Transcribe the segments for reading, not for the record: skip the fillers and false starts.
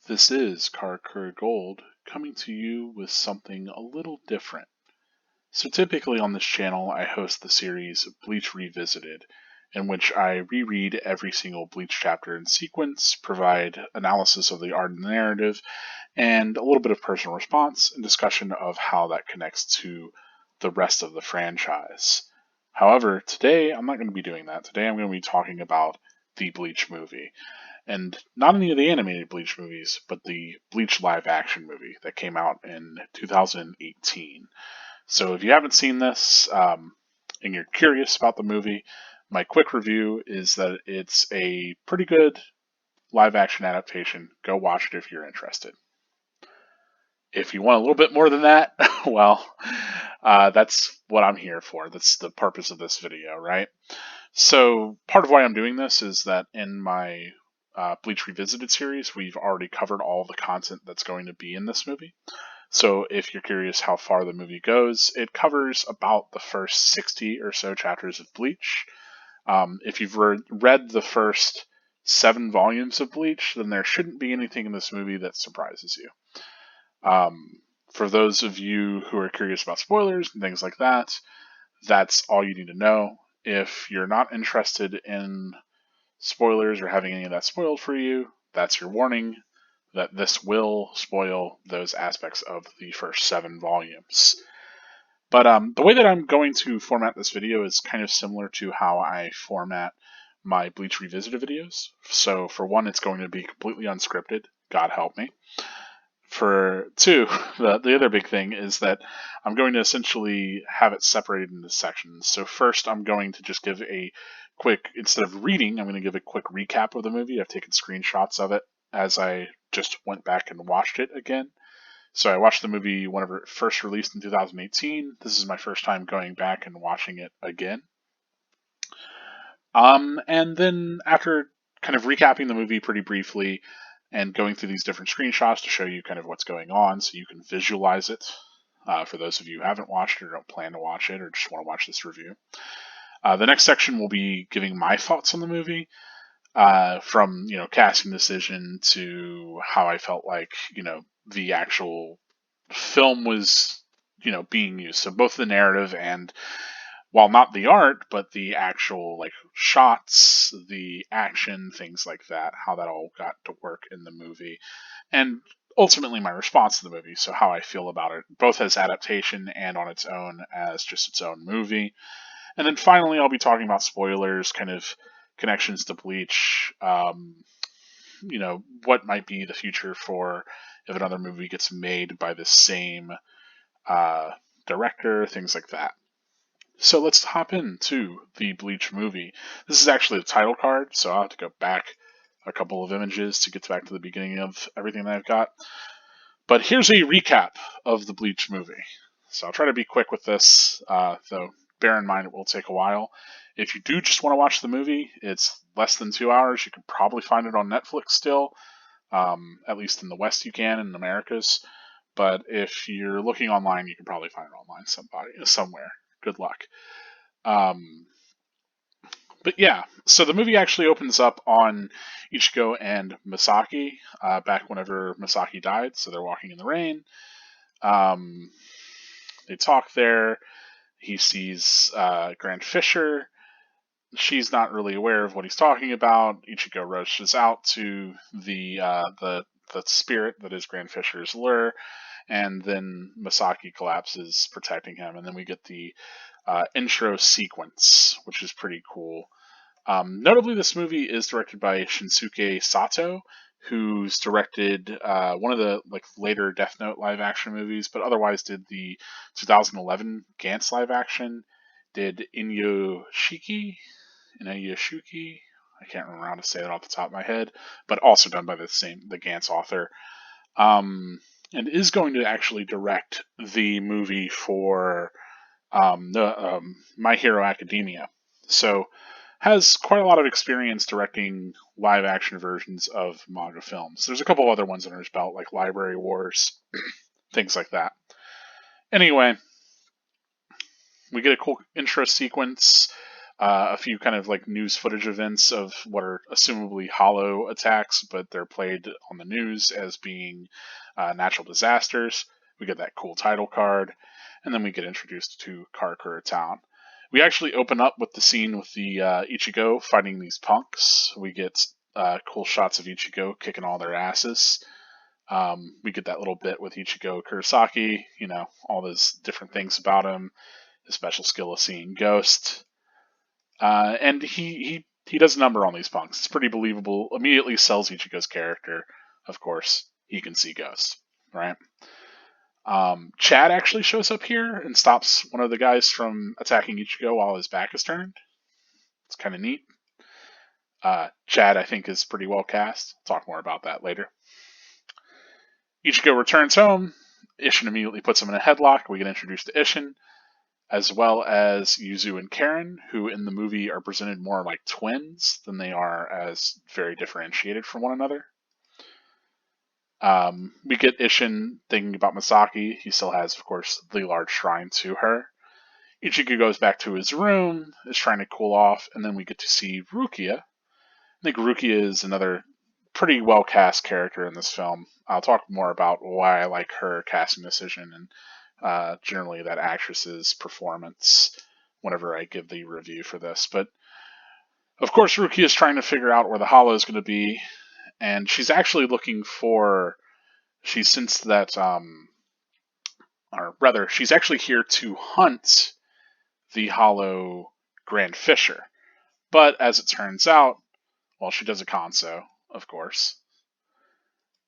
This is Karkur Gold coming to you with something a little different. So typically on this channel I host the series Bleach Revisited, in which I reread every single Bleach chapter in sequence, provide analysis of the art and the narrative, and a little bit of personal response and discussion of how that connects to the rest of the franchise. However, today I'm not going to be doing that. Today I'm going to be talking about the Bleach movie. And not any of the animated Bleach movies, but the Bleach live action movie that came out in 2018. So if you haven't seen this and you're curious about the movie, my quick review is that it's a pretty good live action adaptation. Go watch it if you're interested. If you want a little bit more than that, well, that's what I'm here for. That's the purpose of this video, right? So part of why I'm doing this is that in my Bleach Revisited series, we've already covered all the content that's going to be in this movie. So if you're curious how far the movie goes, it covers about the first 60 or so chapters of Bleach. If you've read the first 7 volumes of Bleach, then there shouldn't be anything in this movie that surprises you. For those of you who are curious about spoilers and things like that, that's all you need to know. If you're not interested in spoilers or having any of that spoiled for you, that's your warning that this will spoil those aspects of the first 7 volumes. But the way that I'm going to format this video is kind of similar to how I format my Bleach Revisited videos. So for one, it's going to be completely unscripted. God help me. For two, the other big thing is that I'm going to essentially have it separated into sections. So first, I'm going to just give a quick, instead of reading, I'm going to give a quick recap of the movie. I've taken screenshots of it as I just went back and watched it again. So I watched the movie whenever it first released in 2018. This is my first time going back and watching it again. And then after kind of recapping the movie pretty briefly, and going through these different screenshots to show you kind of what's going on so you can visualize it for those of you who haven't watched it or don't plan to watch it or just want to watch this review. The next section will be giving my thoughts on the movie, from casting decision to how I felt like the actual film was being used. So both the narrative and, while not the art, but the actual shots, the action, things like that, how that all got to work in the movie, and ultimately my response to the movie, so how I feel about it, both as adaptation and on its own as just its own movie. And then finally, I'll be talking about spoilers, kind of connections to Bleach, what might be the future for if another movie gets made by the same director, things like that. So let's hop into the Bleach movie. This is actually the title card, so I'll have to go back a couple of images to get back to the beginning of everything that I've got. But here's a recap of the Bleach movie. So I'll try to be quick with this, though bear in mind it will take a while. If you do just want to watch the movie, it's less than 2 hours. You can probably find it on Netflix still. At least in the West you can, in the Americas. But if you're looking online, you can probably find it online somewhere. Good luck. But yeah, so the movie actually opens up on Ichigo and Misaki, back whenever Misaki died. So they're walking in the rain. They talk there. He sees Grand Fisher. She's not really aware of what he's talking about. Ichigo rushes out to the spirit that is Grand Fisher's lure, and then Misaki collapses, protecting him. And then we get the intro sequence, which is pretty cool. Notably, this movie is directed by Shinsuke Sato, who's directed one of the later Death Note live action movies, but otherwise did the 2011 Gantz live action, did Inuyashuki. I can't remember how to say that off the top of my head, but also done by the Gantz author. And is going to actually direct the movie for My Hero Academia. So has quite a lot of experience directing live action versions of manga films. There's a couple other ones under his belt, like Library Wars, things like that. Anyway, we get a cool intro sequence. a few kind of like news footage events of what are assumably hollow attacks, but they're played on the news as being natural disasters. We get that cool title card, and then we get introduced to Karakura Town. We actually open up with the scene with the Ichigo fighting these punks. We get cool shots of Ichigo kicking all their asses. We get that little bit with Ichigo Kurosaki, all those different things about him, his special skill of seeing ghosts. And he does a number on these punks. It's pretty believable. Immediately sells Ichigo's character. Of course, he can see ghosts, right? Chad actually shows up here and stops one of the guys from attacking Ichigo while his back is turned. It's kind of neat. Chad, I think, is pretty well cast. I'll talk more about that later. Ichigo returns home. Ishin immediately puts him in a headlock. We get introduced to Ishin, as well as Yuzu and Karen, who in the movie are presented more like twins than they are as very differentiated from one another. We get Ishin thinking about Misaki. He still has, of course, the large shrine to her. Ichigo goes back to his room, is trying to cool off, and then we get to see Rukia. I think Rukia is another pretty well cast character in this film. I'll talk more about why I like her casting decision and generally that actress's performance whenever I give the review for this. But of course, Rukia is trying to figure out where the hollow is going to be, and she's actually looking for. She sensed that, or rather, she's actually here to hunt the hollow Grand Fisher. But as it turns out, well, she does a conso, of course.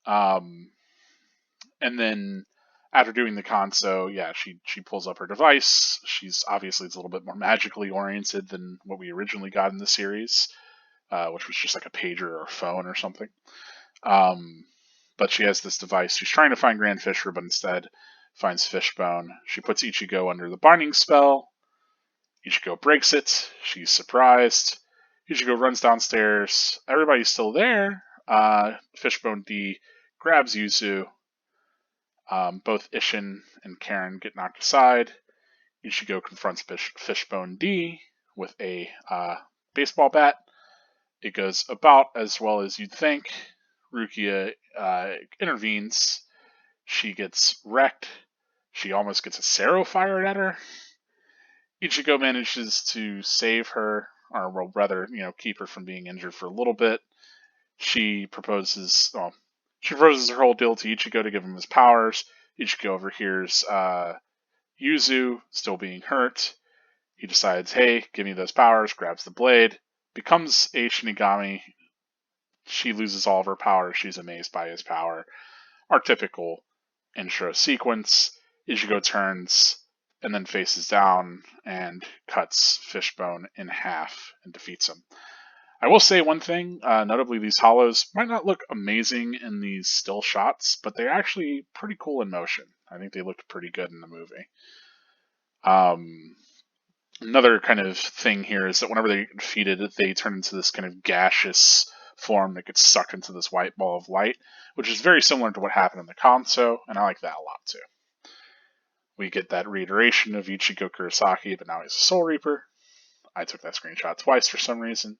And then after doing the conso, yeah, she pulls up her device. She's obviously it's a little bit more magically oriented than what we originally got in the series, which was just like a pager or a phone or something. But she has this device. She's trying to find Grand Fisher, but instead finds Fishbone. She puts Ichigo under the binding spell. Ichigo breaks it. She's surprised. Ichigo runs downstairs. Everybody's still there. Fishbone D grabs Yuzu. Both Ishin and Karen get knocked aside. Ichigo confronts Fishbone D with a baseball bat. It goes about as well as you'd think. Rukia intervenes. She gets wrecked. She almost gets a Sero fired at her. Ichigo manages to save her, or well, rather, keep her from being injured for a little bit. She proposes her whole deal to Ichigo to give him his powers. Ichigo overhears Yuzu still being hurt. He decides, hey, give me those powers, grabs the blade, becomes a Shinigami. She loses all of her powers. She's amazed by his power. Our typical intro sequence. Ichigo turns and then faces down and cuts Fishbone in half and defeats him. I will say one thing, notably these hollows might not look amazing in these still shots, but they're actually pretty cool in motion. I think they looked pretty good in the movie. Another kind of thing here is that whenever they get defeated, they turn into this kind of gaseous form that gets sucked into this white ball of light, which is very similar to what happened in the Kanso, and I like that a lot too. We get that reiteration of Ichigo Kurosaki, but now he's a Soul Reaper. I took that screenshot twice for some reason.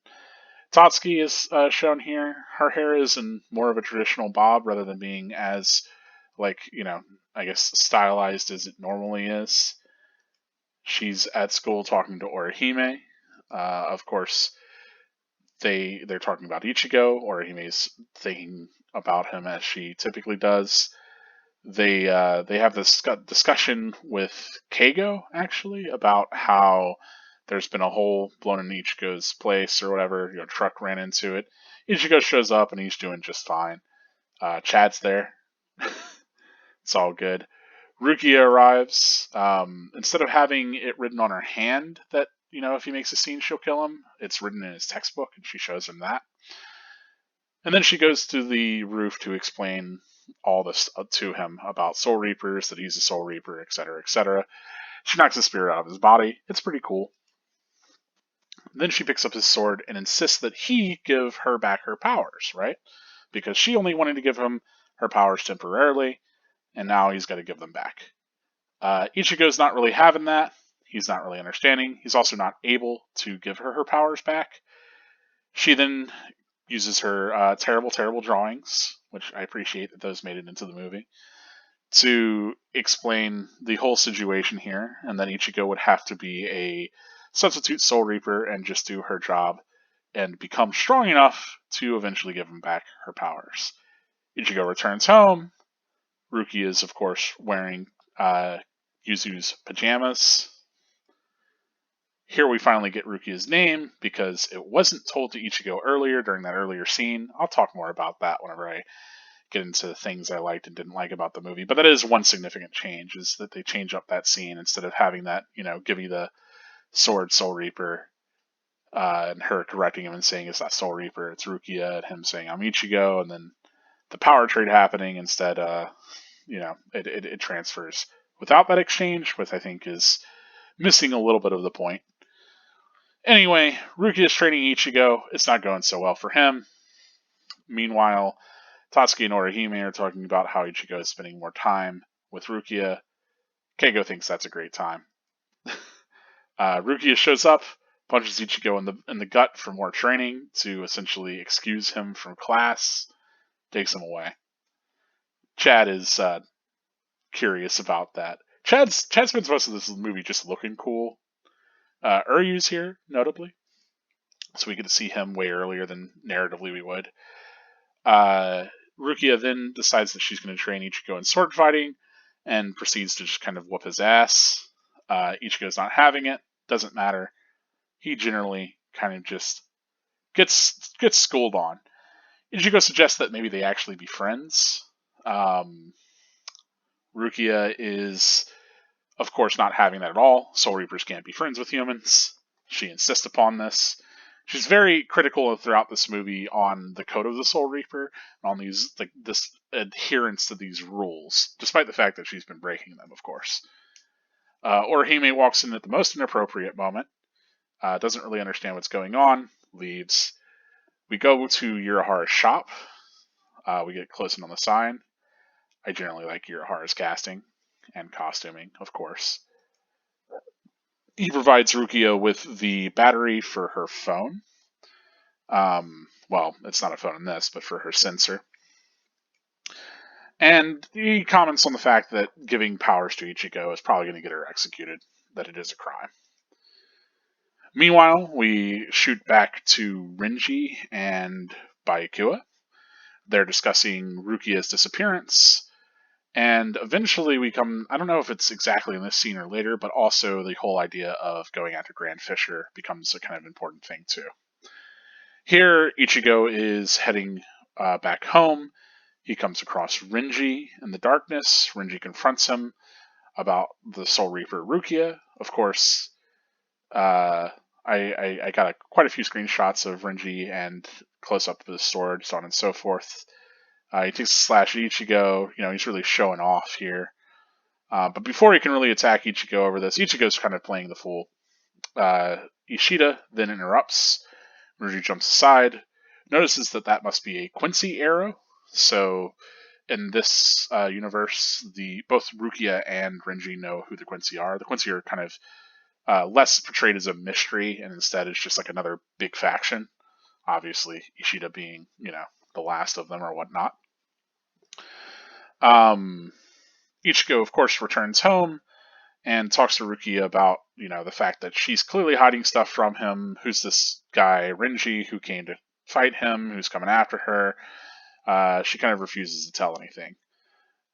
Tatsuki is shown here. Her hair is in more of a traditional bob rather than being as, I guess, stylized as it normally is. She's at school talking to Orihime. Of course, they're talking about Ichigo. Orihime's thinking about him as she typically does. They have this discussion with Keigo, actually, about how there's been a hole blown in Ichigo's place or whatever. Truck ran into it. Ichigo shows up and he's doing just fine. Chad's there. It's all good. Rukia arrives. Instead of having it written on her hand that, if he makes a scene, she'll kill him, it's written in his textbook, and she shows him that. And then she goes to the roof to explain all this to him about Soul Reapers, that he's a Soul Reaper, etc., etc. She knocks the spirit out of his body. It's pretty cool. Then she picks up his sword and insists that he give her back her powers, right? Because she only wanted to give him her powers temporarily, and now he's got to give them back. Ichigo's not really having that. He's not really understanding. He's also not able to give her powers back. She then uses her terrible drawings, which I appreciate that those made it into the movie, to explain the whole situation here, and then Ichigo would have to be a substitute Soul Reaper and just do her job and become strong enough to eventually give him back her powers. Ichigo returns home. Rukia is, of course, wearing Yuzu's pajamas. Here we finally get Rukia's name because it wasn't told to Ichigo earlier during that earlier scene. I'll talk more about that whenever I get into the things I liked and didn't like about the movie. But that is one significant change, is that they change up that scene instead of having that, give you the sword Soul Reaper and her correcting him and saying it's not Soul Reaper, it's Rukia, and him saying I'm Ichigo, and then the power trade happening instead. It transfers without that exchange, which I think is missing a little bit of the point. Anyway, Rukia is training Ichigo. It's not going so well for him. Meanwhile, Tatsuki and Orihime are talking about how Ichigo is spending more time with Rukia. Keigo thinks that's a great time. Rukia shows up, punches Ichigo in the gut for more training to essentially excuse him from class, takes him away. Chad is curious about that. Chad spends most of this movie just looking cool. Uryu's here, notably, so we get to see him way earlier than narratively we would. Rukia then decides that she's going to train Ichigo in sword fighting and proceeds to just kind of whoop his ass. Ichigo's not having it. Doesn't matter. He generally kind of just gets schooled on. Ichigo suggests that maybe they actually be friends. Rukia is, of course, not having that at all. Soul Reapers can't be friends with humans. She insists upon this. She's very critical throughout this movie on the code of the Soul Reaper and on this adherence to these rules, despite the fact that she's been breaking them, of course. Orihime walks in at the most inappropriate moment. Doesn't really understand what's going on. Leaves. We go to Yurihara's shop. We get close in on the sign. I generally like Yurihara's casting and costuming, of course. He provides Rukia with the battery for her phone. Well, it's not a phone in this, but for her sensor. And he comments on the fact that giving powers to Ichigo is probably going to get her executed, that it is a crime. Meanwhile, we shoot back to Renji and Byakuya. They're discussing Rukia's disappearance. And eventually we come, I don't know if it's exactly in this scene or later, but also the whole idea of going after Grand Fisher becomes a kind of important thing too. Here, Ichigo is heading back home. He comes across Renji in the darkness. Renji confronts him about the Soul Reaper Rukia. Of course, I got quite a few screenshots of Renji and close up of the sword, so on and so forth. He takes a slash at Ichigo. He's really showing off here. But before he can really attack Ichigo over this, Ichigo's kind of playing the fool. Ishida then interrupts. Renji jumps aside, notices that must be a Quincy arrow. So in this universe, both Rukia and Renji know who the Quincy are. The Quincy are kind of less portrayed as a mystery, and instead it's just like another big faction. Obviously, Ishida being, the last of them or whatnot. Ichigo, of course, returns home and talks to Rukia about, the fact that she's clearly hiding stuff from him. Who's this guy, Renji, who came to fight him, who's coming after her? She kind of refuses to tell anything.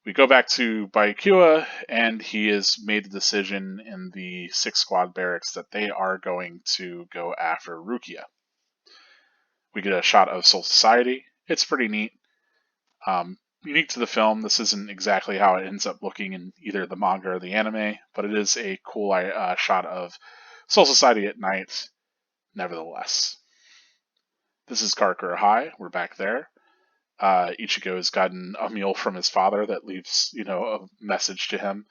We go back to Byakuya, and he has made the decision in the 6 Squad barracks that they are going to go after Rukia. We get a shot of Soul Society. It's pretty neat. Unique to the film, this isn't exactly how it ends up looking in either the manga or the anime, but it is a cool shot of Soul Society at night, nevertheless. This is Karakura High. We're back there. Ichigo has gotten a meal from his father that leaves, a message to him.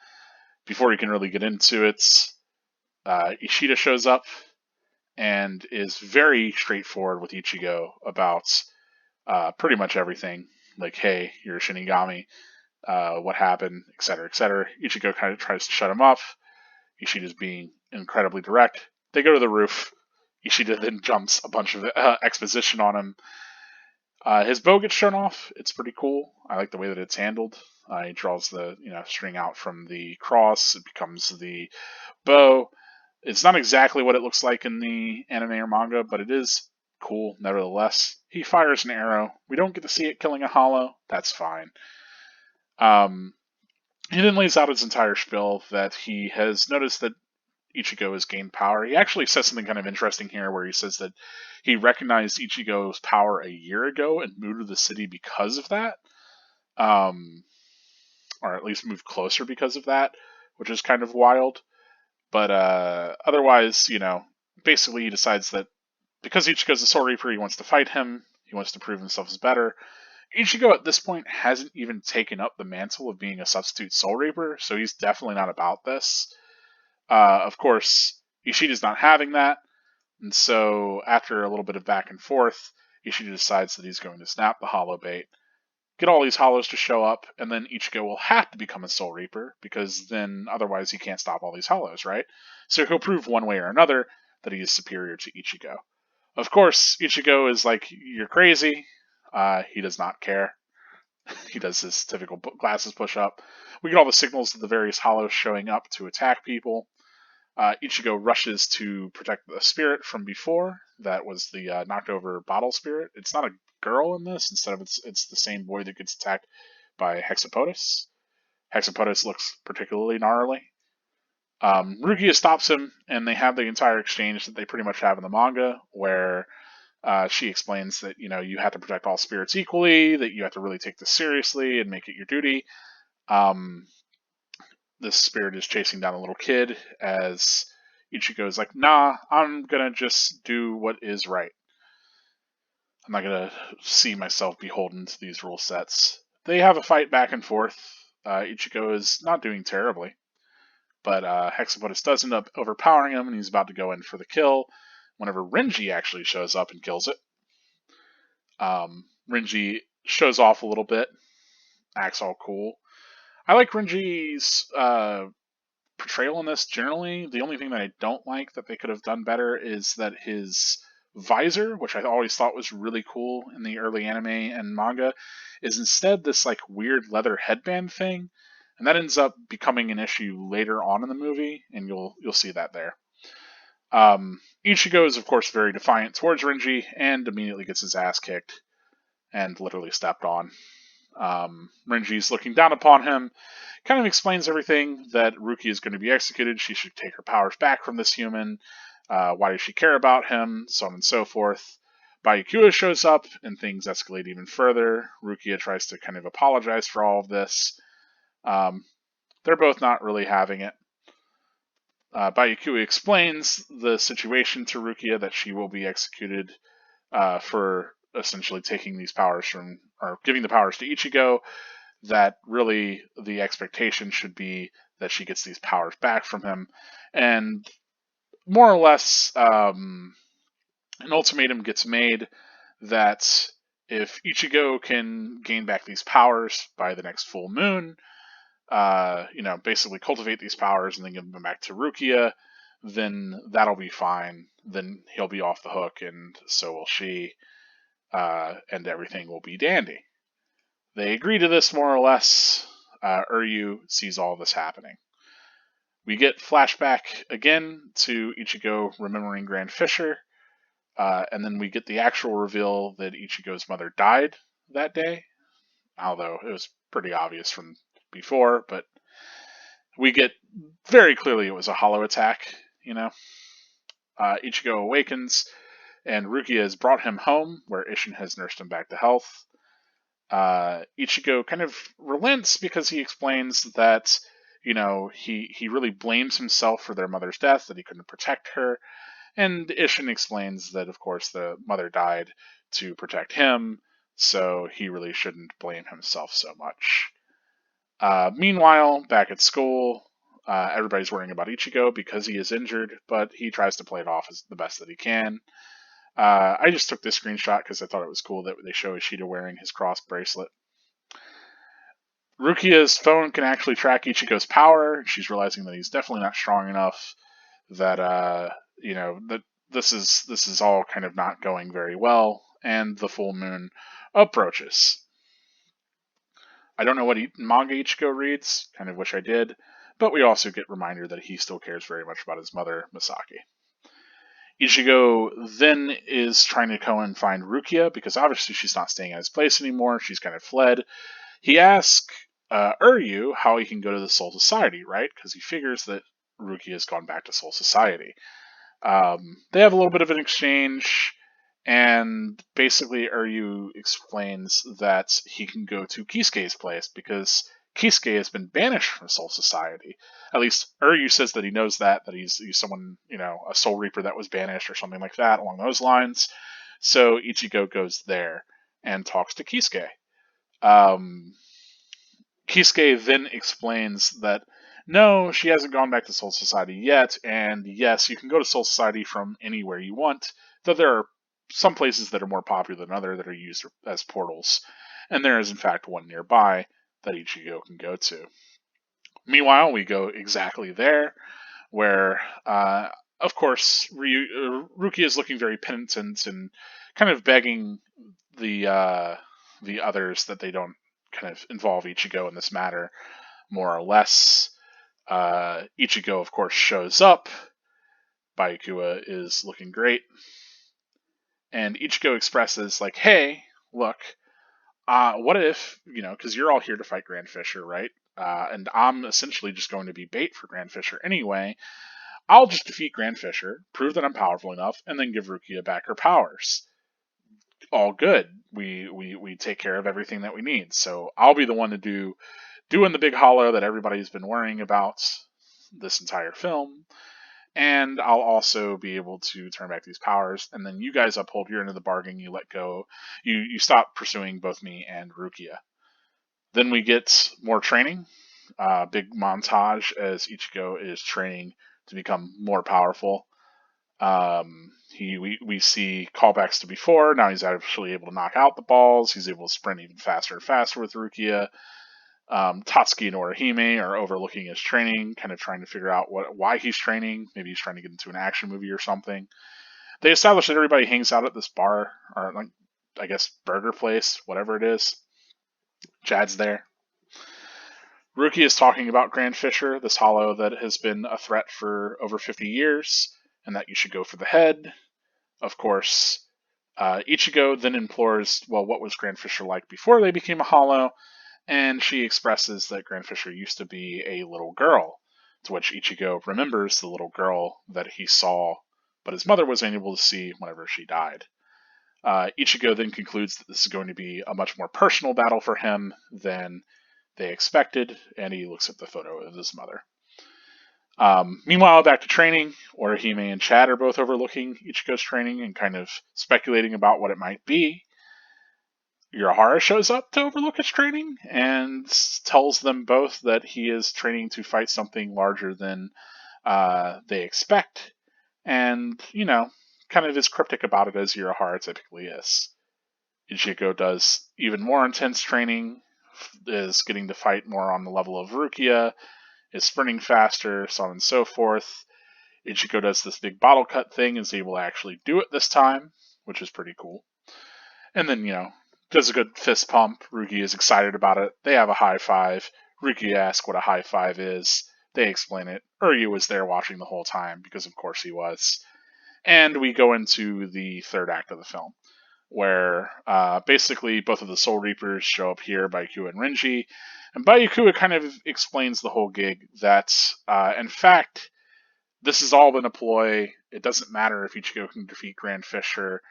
Before he can really get into it, Ishida shows up and is very straightforward with Ichigo about pretty much everything. Like, hey, you're a Shinigami, what happened, etc., etc. Ichigo kind of tries to shut him up. Ishida's being incredibly direct. They go to the roof. Ishida then jumps a bunch of exposition on him. His bow gets shown off. It's pretty cool. I like the way that it's handled. He draws the string out from the cross. It becomes the bow. It's not exactly what it looks like in the anime or manga, but it is cool nevertheless. He fires an arrow. We don't get to see it killing a hollow. That's fine. He then lays out his entire spiel that he has noticed that Ichigo has gained power. He actually says something kind of interesting here where he says that he recognized Ichigo's power a year ago and moved to the city because of that. Or at least moved closer because of that, which is kind of wild. But otherwise, basically he decides that because Ichigo's a Soul Reaper, he wants to fight him. He wants to prove himself as better. Ichigo at this point hasn't even taken up the mantle of being a substitute Soul Reaper, so he's definitely not about this. Of course, Ishida's not having that, and so after a little bit of back and forth, Ishida decides that he's going to snap the Hollow Bait, get all these Hollows to show up, and then Ichigo will have to become a Soul Reaper, because then otherwise he can't stop all these Hollows, right? So he'll prove one way or another that he is superior to Ichigo. Of course, Ichigo is like, "You're crazy." He does not care. He does his typical glasses push up. We get all the signals of the various Hollows showing up to attack people. Ichigo rushes to protect the spirit from before. That was the knocked over bottle spirit. It's not a girl in this. Instead of it's the same boy that gets attacked by Hexapodus. Hexapodus looks particularly gnarly. Rukia stops him, and they have the entire exchange that they pretty much have in the manga, where she explains that you have to protect all spirits equally, that you have to really take this seriously and make it your duty. This spirit is chasing down a little kid as Ichigo is like, "Nah, I'm gonna just do what is right. I'm not gonna see myself beholden to these rule sets." They have a fight back and forth. Ichigo is not doing terribly, but Hexapodus does end up overpowering him, and he's about to go in for the kill whenever Renji actually shows up and kills it. Renji shows off a little bit, acts all cool. I like Renji's portrayal in this generally. The only thing that I don't like that they could have done better is that his visor, which I always thought was really cool in the early anime and manga, is instead this like weird leather headband thing, and that ends up becoming an issue later on in the movie, and you'll see that there. Ichigo is of course very defiant towards Renji and immediately gets his ass kicked and literally stepped on. Renji's looking down upon him, kind of explains everything, that Rukia is going to be executed, she should take her powers back from this human, why does she care about him, so on and so forth. Byakuya shows up, and things escalate even further. Rukia tries to kind of apologize for all of this. They're both not really having it. Byakuya explains the situation to Rukia, that she will be executed for essentially taking these powers from, or giving the powers to Ichigo, that really the expectation should be that she gets these powers back from him, and more or less an ultimatum gets made that if Ichigo can gain back these powers by the next full moon, basically cultivate these powers and then give them back to Rukia, then that'll be fine. Then he'll be off the hook, and so will she, and everything will be dandy. They agree to this more or less. Uryu sees all this happening. We get flashback again to Ichigo remembering Grand Fisher, and then we get the actual reveal that Ichigo's mother died that day, although it was pretty obvious from before, but we get very clearly it was a hollow attack, Ichigo awakens, and Rukia has brought him home, where Isshin has nursed him back to health. Ichigo kind of relents because he explains that, he really blames himself for their mother's death, that he couldn't protect her, and Isshin explains that, of course, the mother died to protect him, so he really shouldn't blame himself so much. Meanwhile, back at school, everybody's worrying about Ichigo because he is injured, but he tries to play it off as the best that he can. I just took this screenshot because I thought it was cool that they show Ishida wearing his cross bracelet. Rukia's phone can actually track Ichigo's power. She's realizing that he's definitely not strong enough. that that this is all kind of not going very well, and the full moon approaches. I don't know what manga Ichigo reads. Kind of wish I did, but we also get reminder that he still cares very much about his mother, Misaki. Ichigo then is trying to go and find Rukia because obviously she's not staying at his place anymore. She's kind of fled. He asks Uryu how he can go to the Soul Society, right? Because he figures that Rukia has gone back to Soul Society. They have a little bit of an exchange, and basically Uryu explains that he can go to Kisuke's place because Kisuke has been banished from Soul Society. At least Uryu says that he knows that he's someone, a Soul Reaper that was banished or something like that along those lines. So Ichigo goes there and talks to Kisuke. Um, Kisuke then explains that no, she hasn't gone back to Soul Society yet, and yes, you can go to Soul Society from anywhere you want, though there are some places that are more popular than others that are used as portals, and there is in fact one nearby that Ichigo can go to. Meanwhile, we go exactly there, where, of course, Ruki is looking very penitent and kind of begging the others that they don't kind of involve Ichigo in this matter, more or less. Ichigo, of course, shows up. Byakuya is looking great. And Ichigo expresses, like, hey, look, what if, because you're all here to fight Grand Fisher, right? And I'm essentially just going to be bait for Grand Fisher anyway. I'll just defeat Grand Fisher, prove that I'm powerful enough, and then give Rukia back her powers. All good. We take care of everything that we need. So I'll be the one to doing the big hollow that everybody's been worrying about this entire film. And I'll also be able to turn back these powers. And then you guys uphold your end of the bargain. You let go. You stop pursuing both me and Rukia. Then we get more training. Big montage as Ichigo is training to become more powerful. We see callbacks to before. Now he's actually able to knock out the balls. He's able to sprint even faster and faster with Rukia. Tatsuki and Orihime are overlooking his training, kind of trying to figure out why he's training. Maybe he's trying to get into an action movie or something. They establish that everybody hangs out at this bar, or like, I guess, burger place, whatever it is. Jad's there. Ruki is talking about Grand Fisher, this hollow that has been a threat for over 50 years, and that you should go for the head. Of course, Ichigo then implores, well, what was Grand Fisher like before they became a hollow? And she expresses that Grand Fisher used to be a little girl, to which Ichigo remembers the little girl that he saw, but his mother was unable to see whenever she died. Ichigo then concludes that this is going to be a much more personal battle for him than they expected, and he looks at the photo of his mother. Meanwhile, back to training, Orihime and Chad are both overlooking Ichigo's training and kind of speculating about what it might be. Urahara shows up to overlook his training and tells them both that he is training to fight something larger than they expect. And, kind of is cryptic about it as Urahara typically is. Ichigo does even more intense training, is getting to fight more on the level of Rukia, is sprinting faster, so on and so forth. Ichigo does this big bottle cut thing, is able to actually do it this time, which is pretty cool. And then, does a good fist pump. Ruki is excited about it. They have a high five. Ruki asks what a high five is. They explain it. Uryu was there watching the whole time, because of course he was. And we go into the third act of the film, where basically both of the Soul Reapers show up here, Byakuya and Renji. And Byakuya kind of explains the whole gig that, in fact, this has all been a ploy. It doesn't matter if Ichigo can defeat Grand Fisher.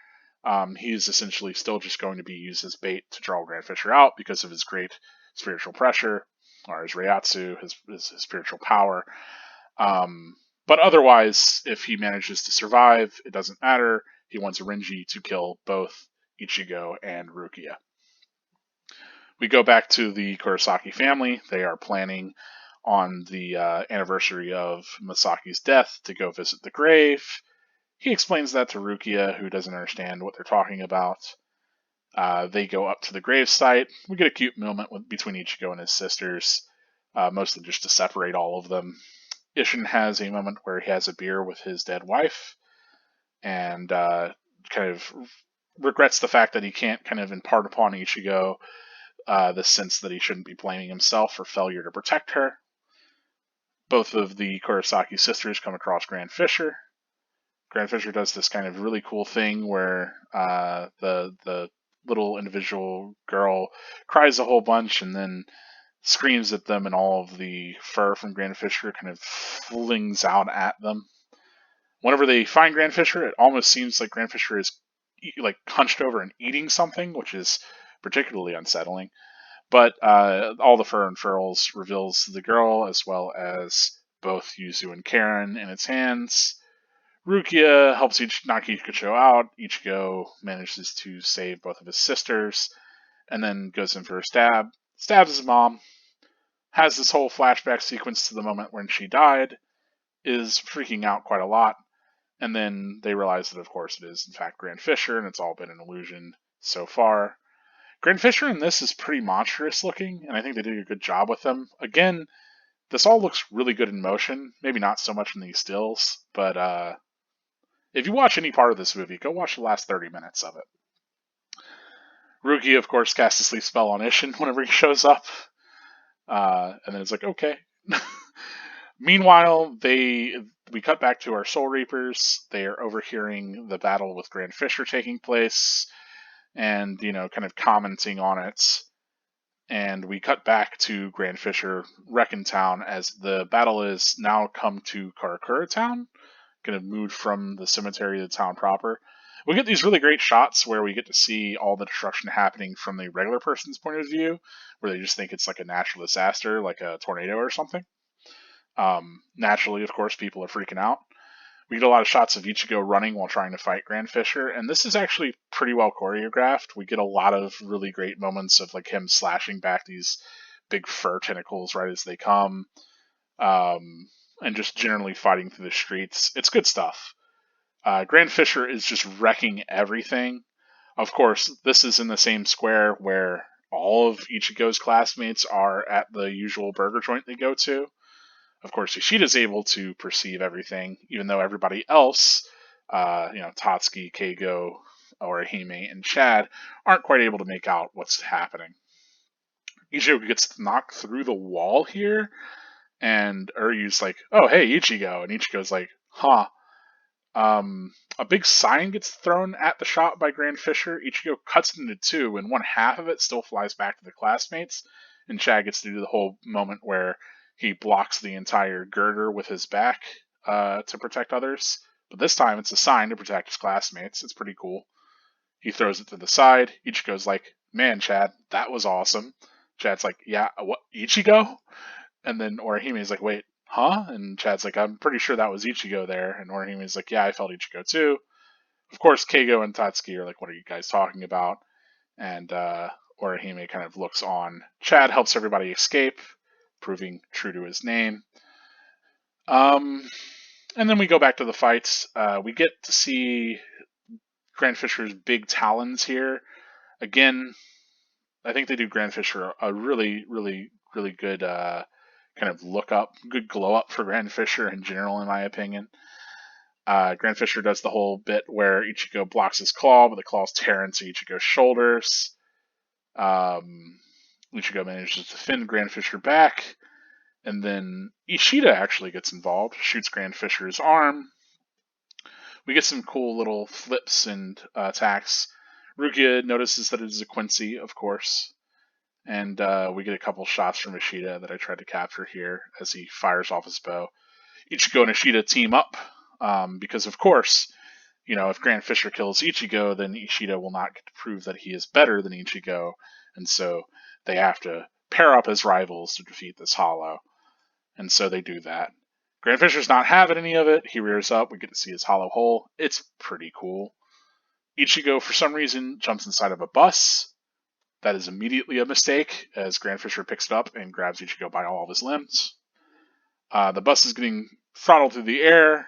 He's essentially still just going to be used as bait to draw Grand Fisher out because of his great spiritual pressure, or his Reiatsu, his spiritual power. But otherwise, if he manages to survive, it doesn't matter. He wants Renji to kill both Ichigo and Rukia. We go back to the Kurosaki family. They are planning on the anniversary of Masaki's death to go visit the grave. He explains that to Rukia, who doesn't understand what they're talking about. They go up to the gravesite. We get a cute moment between Ichigo and his sisters, mostly just to separate all of them. Ishin has a moment where he has a beer with his dead wife and kind of regrets the fact that he can't kind of impart upon Ichigo the sense that he shouldn't be blaming himself for failure to protect her. Both of the Kurosaki sisters come across Grand Fisher. Grand Fisher does this kind of really cool thing where the little individual girl cries a whole bunch and then screams at them, and all of the fur from Grand Fisher kind of flings out at them. Whenever they find Grand Fisher, it almost seems like Grand Fisher is like hunched over and eating something, which is particularly unsettling. But all the fur unfurls, reveals the girl as well as both Yuzu and Karen in its hands. Rukia helps knock Ichigo out. Ichigo manages to save both of his sisters, and then goes in for a stab. Stabs his mom. Has this whole flashback sequence to the moment when she died. Is freaking out quite a lot. And then they realize that, of course, it is in fact Grand Fisher, and it's all been an illusion so far. Grand Fisher in this is pretty monstrous looking, and I think they did a good job with them. Again, this all looks really good in motion. Maybe not so much in these stills, but if you watch any part of this movie, go watch the last 30 minutes of it. Ruki, of course, casts a sleep spell on Ishin whenever he shows up. And then it's like, okay. Meanwhile, we cut back to our Soul Reapers. They are overhearing the battle with Grand Fisher taking place and, kind of commenting on it. And we cut back to Grand Fisher wrecking town as the battle is now come to Karakura town, kind of moved from the cemetery to the town proper. We get these really great shots where we get to see all the destruction happening from the regular person's point of view, where they just think it's like a natural disaster, like a tornado or something. Naturally, of course, people are freaking out. We get a lot of shots of Ichigo running while trying to fight Grand Fisher, and this is actually pretty well choreographed. We get a lot of really great moments of like him slashing back these big fur tentacles right as they come, and just generally fighting through the streets. It's good stuff. Grand Fisher is just wrecking everything. Of course, this is in the same square where all of Ichigo's classmates are at the usual burger joint they go to. Of course, Ishida's able to perceive everything, even though everybody else, Tatsuki, Keigo, Orihime, and Chad, aren't quite able to make out what's happening. Ichigo gets knocked through the wall here, and Uryu's like, oh, hey, Ichigo. And Ichigo's like, huh. A big sign gets thrown at the shop by Grand Fisher. Ichigo cuts it into two, and one half of it still flies back to the classmates. And Chad gets to do the whole moment where he blocks the entire girder with his back to protect others. But this time it's a sign to protect his classmates. It's pretty cool. He throws it to the side. Ichigo's like, man, Chad, that was awesome. Chad's like, yeah, what, Ichigo? And then Orihime's like, wait, huh? And Chad's like, I'm pretty sure that was Ichigo there. And Orihime's like, yeah, I felt Ichigo too. Of course, Keigo and Tatsuki are like, what are you guys talking about? And Orihime kind of looks on. Chad helps everybody escape, proving true to his name. And then we go back to the fights. We get to see Grand Fisher's big talons here. Again, I think they do Grand Fisher a really, really, really good kind of look up, good glow up for Grand Fisher in general, in my opinion. Grand Fisher does the whole bit where Ichigo blocks his claw, but the claws tear into Ichigo's shoulders. Ichigo manages to fend Grand Fisher back, and then Ishida actually gets involved, shoots Grand Fisher's arm. We get some cool little flips and attacks. Rukia notices that it is a Quincy, of course, and we get a couple shots from Ishida that I tried to capture here as he fires off his bow. Ichigo and Ishida team up, because of course, if Grand Fisher kills Ichigo, then Ishida will not get to prove that he is better than Ichigo, and so they have to pair up as rivals to defeat this Hollow. And so they do that. Grand Fisher's not having any of it. He rears up. We get to see his hollow hole. It's pretty cool. Ichigo, for some reason, jumps inside of a bus. That is immediately a mistake, as Grand Fisher picks it up and grabs Ichigo by all of his limbs. The bus is getting throttled through the air.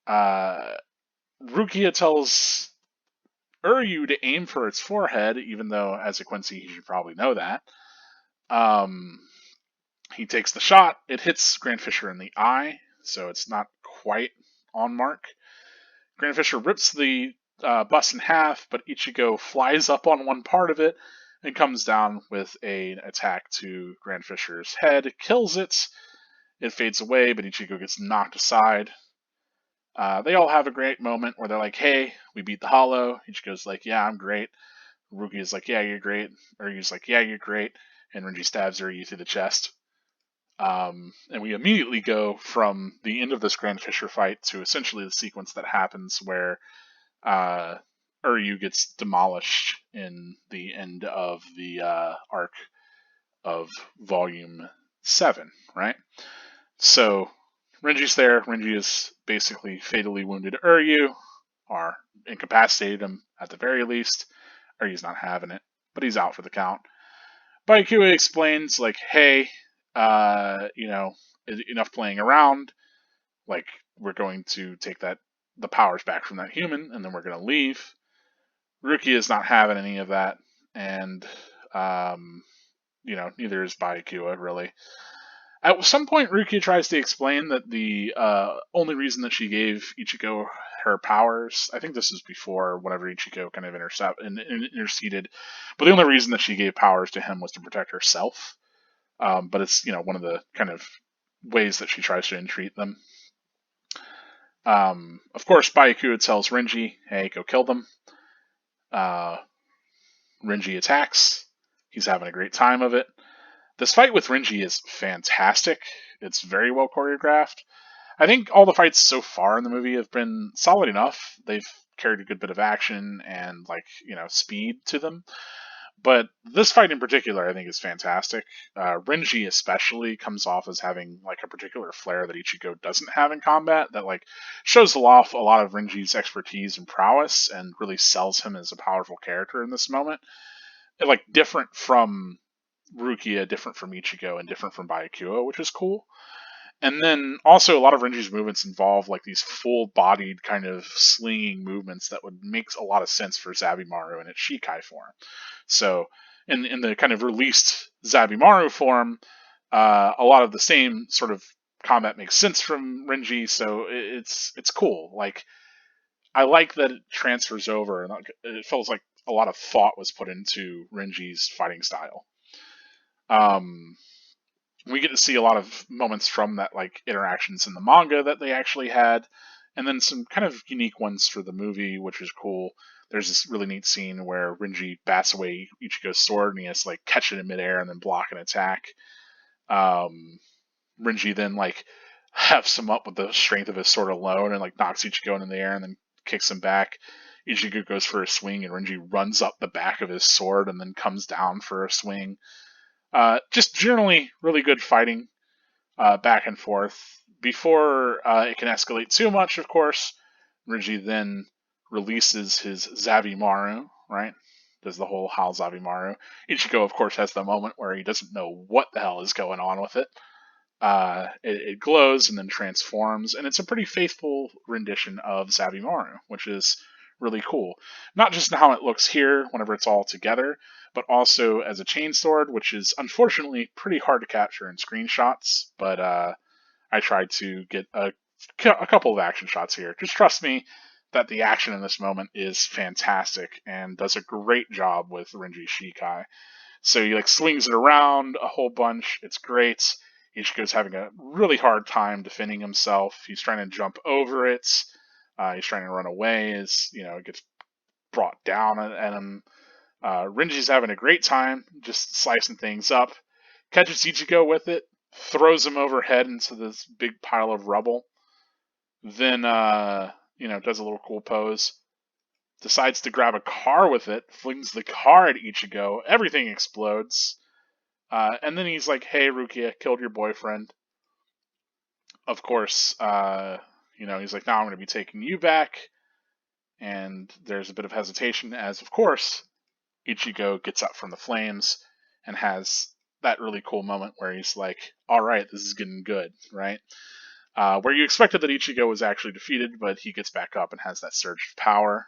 Rukia tells Uryu to aim for its forehead, even though, as a Quincy, he should probably know that. He takes the shot. It hits Grand Fisher in the eye, so it's not quite on mark. Grand Fisher rips the bus in half, but Ichigo flies up on one part of it and comes down with an attack to Grand Fisher's head, kills it. It fades away, but Ichigo gets knocked aside. They all have a great moment where they're like, "Hey, we beat the Hollow." Ichigo's like, "Yeah, I'm great." Ruki is like, "Yeah, you're great." Ryu's like, "Yeah, you're great." And Renji stabs Ryu through the chest. And we immediately go from the end of this Grand Fisher fight to essentially the sequence that happens where Uryu gets demolished in the end of the arc of Volume 7, right? So Renji's there. Renji is basically fatally wounded Uryu, or incapacitated him at the very least. Uryu's not having it, but he's out for the count. Byakuya explains, like, hey, enough playing around. Like, we're going to take the powers back from that human, and then we're going to leave. Ruki is not having any of that, and neither is Byakuya really. At some point, Rukia tries to explain that the only reason that she gave Ichigo her powers, I think this is before whenever Ichigo kind of interceded, but the only reason that she gave powers to him was to protect herself. But it's one of the kind of ways that she tries to entreat them. Of course, Byakuya tells Renji, "Hey, go kill them." Renji attacks. He's having a great time of it. This fight with Renji is fantastic. It's very well choreographed. I think all the fights so far in the movie have been solid enough. They've carried a good bit of action and speed to them. But this fight in particular, I think, is fantastic. Renji especially comes off as having a particular flair that Ichigo doesn't have in combat that shows off a lot of Renji's expertise and prowess and really sells him as a powerful character in this moment. And, different from Rukia, different from Ichigo, and different from Byakuya, which is cool. And then also a lot of Renji's movements involve these full-bodied kind of slinging movements that would make a lot of sense for Zabimaru in its Shikai form. So in the kind of released Zabimaru form, a lot of the same sort of combat makes sense from Renji, so it's cool. I like that it transfers over, and it feels like a lot of thought was put into Renji's fighting style. We get to see a lot of moments from that interactions in the manga that they actually had, and then some kind of unique ones for the movie, which is cool. There's this really neat scene where Renji bats away Ichigo's sword and he has to catch it in midair and then block an attack. Renji then hefts him up with the strength of his sword alone and knocks Ichigo into the air and then kicks him back. Ichigo goes for a swing and Renji runs up the back of his sword and then comes down for a swing. Just generally really good fighting back and forth. Before it can escalate too much, of course, Renji then releases his Zabimaru, right? Does the whole Hal Zabimaru. Ichigo, of course, has the moment where he doesn't know what the hell is going on with it. It glows and then transforms, and it's a pretty faithful rendition of Zabimaru, which is really cool. Not just in how it looks here whenever it's all together, but also as a chain sword, which is unfortunately pretty hard to capture in screenshots, but I tried to get a couple of action shots here. Just trust me that the action in this moment is fantastic and does a great job with Renji Shikai. So he swings it around a whole bunch. It's great. Ichigo's having a really hard time defending himself. He's trying to jump over it. He's trying to run away as it gets brought down at him. Renji's having a great time just slicing things up. Catches Ichigo with it, throws him overhead into this big pile of rubble. Then, does a little cool pose. Decides to grab a car with it, flings the car at Ichigo. Everything explodes. And then he's like, "Hey, Rukia, killed your boyfriend." Of course, he's like, "Now I'm going to be taking you back." And there's a bit of hesitation as, of course, Ichigo gets up from the flames and has that really cool moment where he's like, "All right, this is getting good," right? Where you expected that Ichigo was actually defeated, but he gets back up and has that surge of power.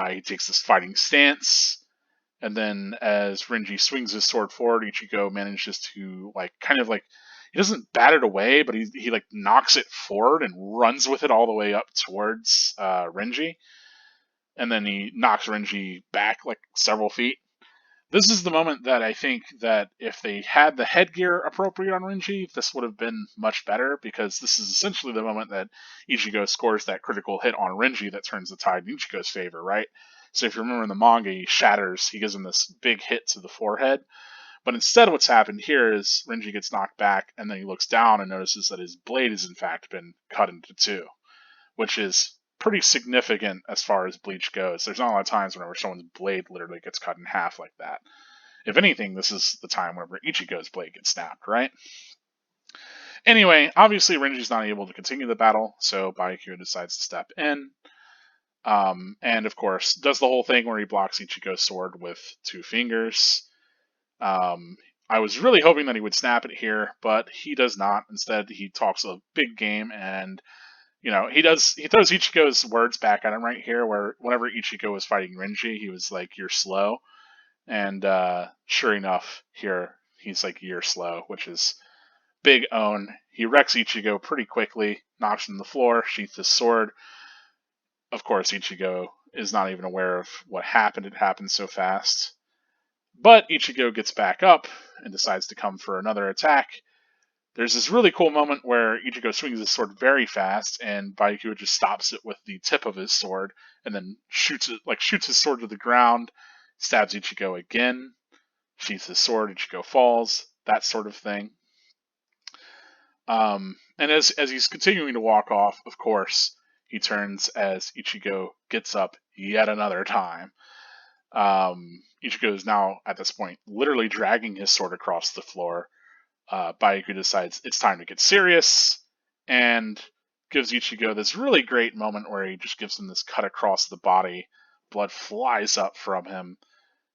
He takes this fighting stance. And then as Renji swings his sword forward, Ichigo manages to he doesn't bat it away, but he like knocks it forward and runs with it all the way up towards Renji, and then he knocks Renji back like several feet. This is the moment that I think that if they had the headgear appropriate on Renji, this would have been much better, because this is essentially the moment that Ichigo scores that critical hit on Renji that turns the tide in Ichigo's favor, right? So if you remember in the manga, he gives him this big hit to the forehead. But instead, what's happened here is Renji gets knocked back, and then he looks down and notices that his blade has in fact been cut into two, which is pretty significant as far as Bleach goes. There's not a lot of times whenever someone's blade literally gets cut in half like that. If anything, this is the time whenever Ichigo's blade gets snapped, right? Anyway, obviously Renji's not able to continue the battle, so Byakuya decides to step in. And of course, does the whole thing where he blocks Ichigo's sword with two fingers. I was really hoping that he would snap it here, but he does not. Instead, he talks a big game, and he throws Ichigo's words back at him right here, where whenever Ichigo was fighting Renji, he was like, "You're slow," and sure enough, here he's like, "You're slow," which is big own. He wrecks Ichigo pretty quickly, knocks him to the floor, sheaths his sword. Of course, Ichigo is not even aware of what happened. It happened so fast. But Ichigo gets back up and decides to come for another attack. There's this really cool moment where Ichigo swings his sword very fast, and Byakuya just stops it with the tip of his sword, and then shoots his sword to the ground, stabs Ichigo again, sheaths his sword, Ichigo falls, that sort of thing. And as he's continuing to walk off, of course, he turns as Ichigo gets up yet another time. Ichigo is now, at this point, literally dragging his sword across the floor. Byakuya decides it's time to get serious, and gives Ichigo this really great moment where he just gives him this cut across the body. Blood flies up from him.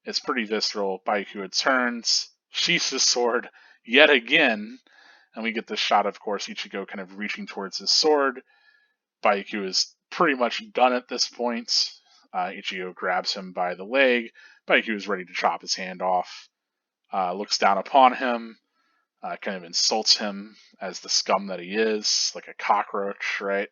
It's pretty visceral. Byakuya turns, sheaths his sword yet again, and we get this shot, of course, Ichigo kind of reaching towards his sword. Byakuya is pretty much done at this point. Ichigo grabs him by the leg. Byakuya is ready to chop his hand off. Looks down upon him, kind of insults him as the scum that he is, like a cockroach, right?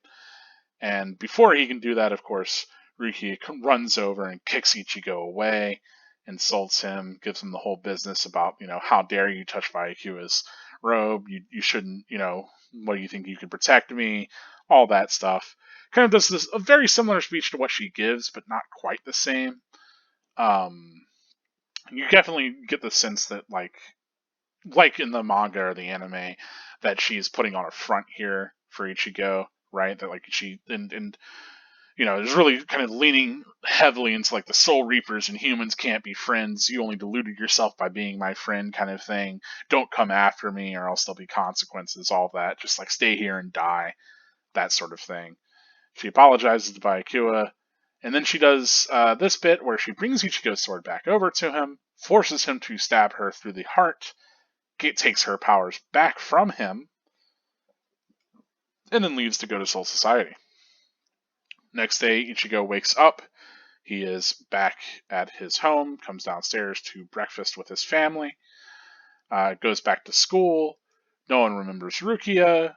And before he can do that, of course, Rukia runs over and kicks Ichigo away, insults him, gives him the whole business about, how dare you touch Byakuya's robe, you shouldn't, what do you think, you can protect me, all that stuff. Kind of does this, a very similar speech to what she gives, but not quite the same. You definitely get the sense that, like in the manga or the anime, that she's putting on a front here for Ichigo, right? That like she and is really kind of leaning heavily into like the Soul Reapers and humans can't be friends. You only deluded yourself by being my friend, kind of thing. Don't come after me, or else there'll be consequences. All of that. Just like stay here and die, that sort of thing. She apologizes to Byakuya, and then she does this bit where she brings Ichigo's sword back over to him, forces him to stab her through the heart, takes her powers back from him, and then leaves to go to Soul Society. Next day, Ichigo wakes up. He is back at his home, comes downstairs to breakfast with his family, goes back to school. No one remembers Rukia,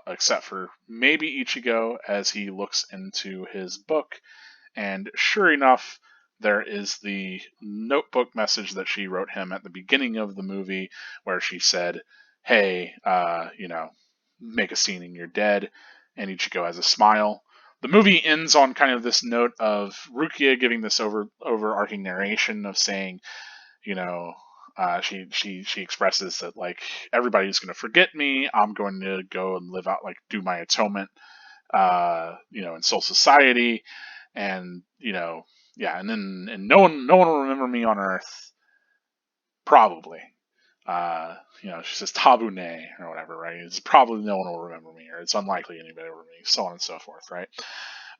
except for maybe Ichigo, as he looks into his book. And sure enough, there is the notebook message that she wrote him at the beginning of the movie, where she said, "Hey, make a scene and you're dead." And Ichigo has a smile. The movie ends on kind of this note of Rukia giving this overarching narration of saying, she expresses that like everybody's going to forget me. I'm going to go and live out, like do my atonement, in Soul Society, and and no one will remember me on Earth, probably. She says tabune or whatever, right? It's probably no one will remember me, or it's unlikely anybody will remember me, so on and so forth, right?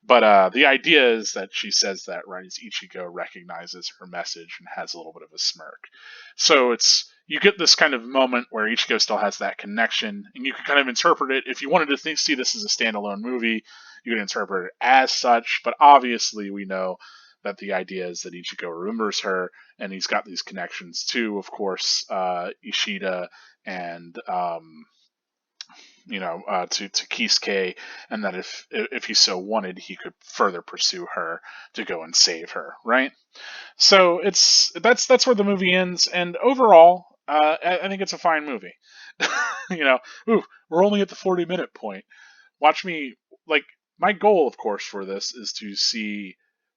But the idea is that she says that right as Ichigo recognizes her message and has a little bit of a smirk. So you get this kind of moment where Ichigo still has that connection, and you can kind of interpret it. If you wanted to see this as a standalone movie, you can interpret it as such. But obviously, we know that the idea is that Ichigo remembers her, and he's got these connections to, of course, Ishida and to Kisuke, and that if he so wanted, he could further pursue her to go and save her, right? So that's where the movie ends, and overall, I think it's a fine movie. you know, ooh, we're only at the 40-minute point. Watch me, like, my goal, of course, for this is to see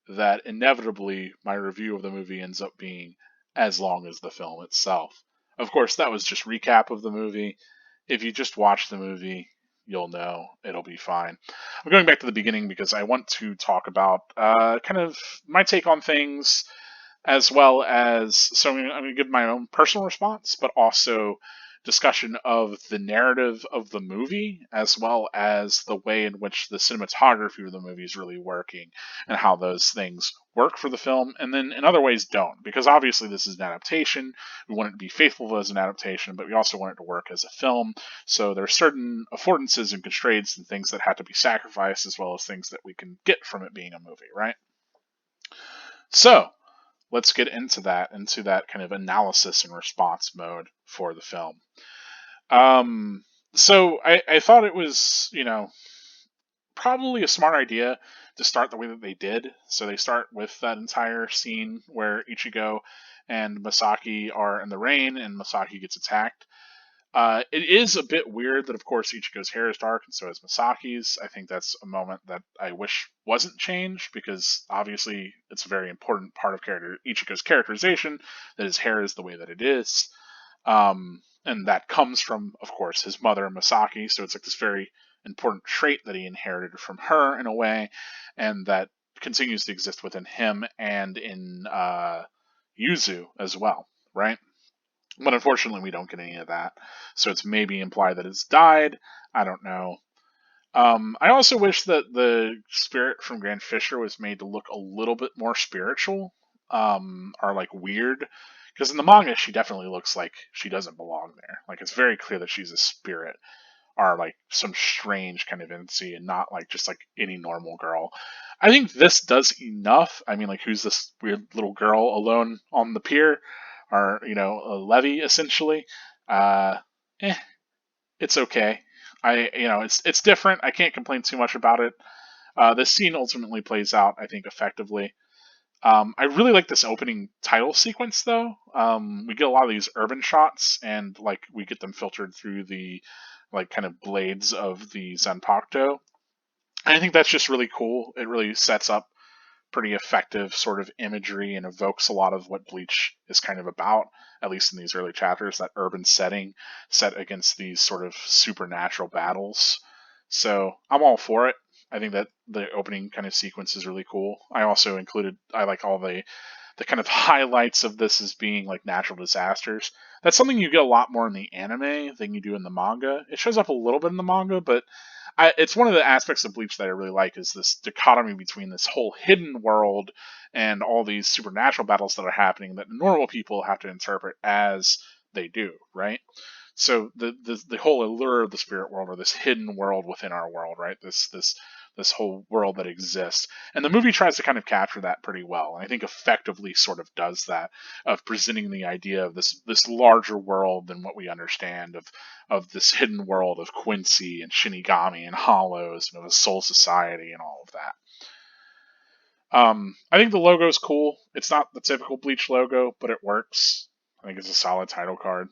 that inevitably my review of the movie ends up being as long as the film itself. Of course, that was just recap of the movie. If you just watch the movie, you'll know it'll be fine. I'm going back to the beginning because I want to talk about kind of my take on things, as well as, so I'm going to give my own personal response, but also discussion of the narrative of the movie, as well as the way in which the cinematography of the movie is really working, and how those things work for the film, and then in other ways don't, because obviously this is an adaptation. We want it to be faithful as an adaptation, but we also want it to work as a film. So there are certain affordances and constraints and things that have to be sacrificed, as well as things that we can get from it being a movie, right? So let's get into that kind of analysis and response mode for the film. So I thought it was, probably a smart idea to start the way that they did. So they start with that entire scene where Ichigo and Masaki are in the rain and Masaki gets attacked. It is a bit weird that, of course, Ichigo's hair is dark and so is Masaki's. I think that's a moment that I wish wasn't changed, because obviously it's a very important part of Ichigo's characterization that his hair is the way that it is. And that comes from, of course, his mother, Masaki, so it's like this very important trait that he inherited from her in a way, and that continues to exist within him and in Yuzu as well, right? But unfortunately, we don't get any of that. So it's maybe implied that it's died. I don't know. I also wish that the spirit from Grand Fisher was made to look a little bit more spiritual, or like weird. Because in the manga, she definitely looks like she doesn't belong there. Like, it's very clear that she's a spirit, or like some strange kind of entity, and not like just like any normal girl. I think this does enough. I mean, like, who's this weird little girl alone on the pier, or a levee essentially? Uh, eh, it's okay. It's different. I can't complain too much about it. This scene ultimately plays out, I think, effectively. I really like this opening title sequence, though. We get a lot of these urban shots, and like we get them filtered through the like kind of blades of the Zanpakuto. I think that's just really cool. It really sets up pretty effective sort of imagery and evokes a lot of what Bleach is kind of about, at least in these early chapters, that urban setting set against these sort of supernatural battles. So I'm all for it. I think that the opening kind of sequence is really cool. I like all the kind of highlights of this as being like natural disasters. That's something you get a lot more in the anime than you do in the manga. It shows up a little bit in the manga, but it's one of the aspects of Bleach that I really like, is this dichotomy between this whole hidden world and all these supernatural battles that are happening that normal people have to interpret as they do, right? So the whole allure of the spirit world, or this hidden world within our world, right? This whole world that exists. And the movie tries to kind of capture that pretty well. And I think effectively sort of does that, of presenting the idea of this larger world than what we understand, of this hidden world of Quincy and Shinigami and Hollows and of a soul society and all of that. I think the logo is cool. It's not the typical Bleach logo, but it works. I think it's a solid title card.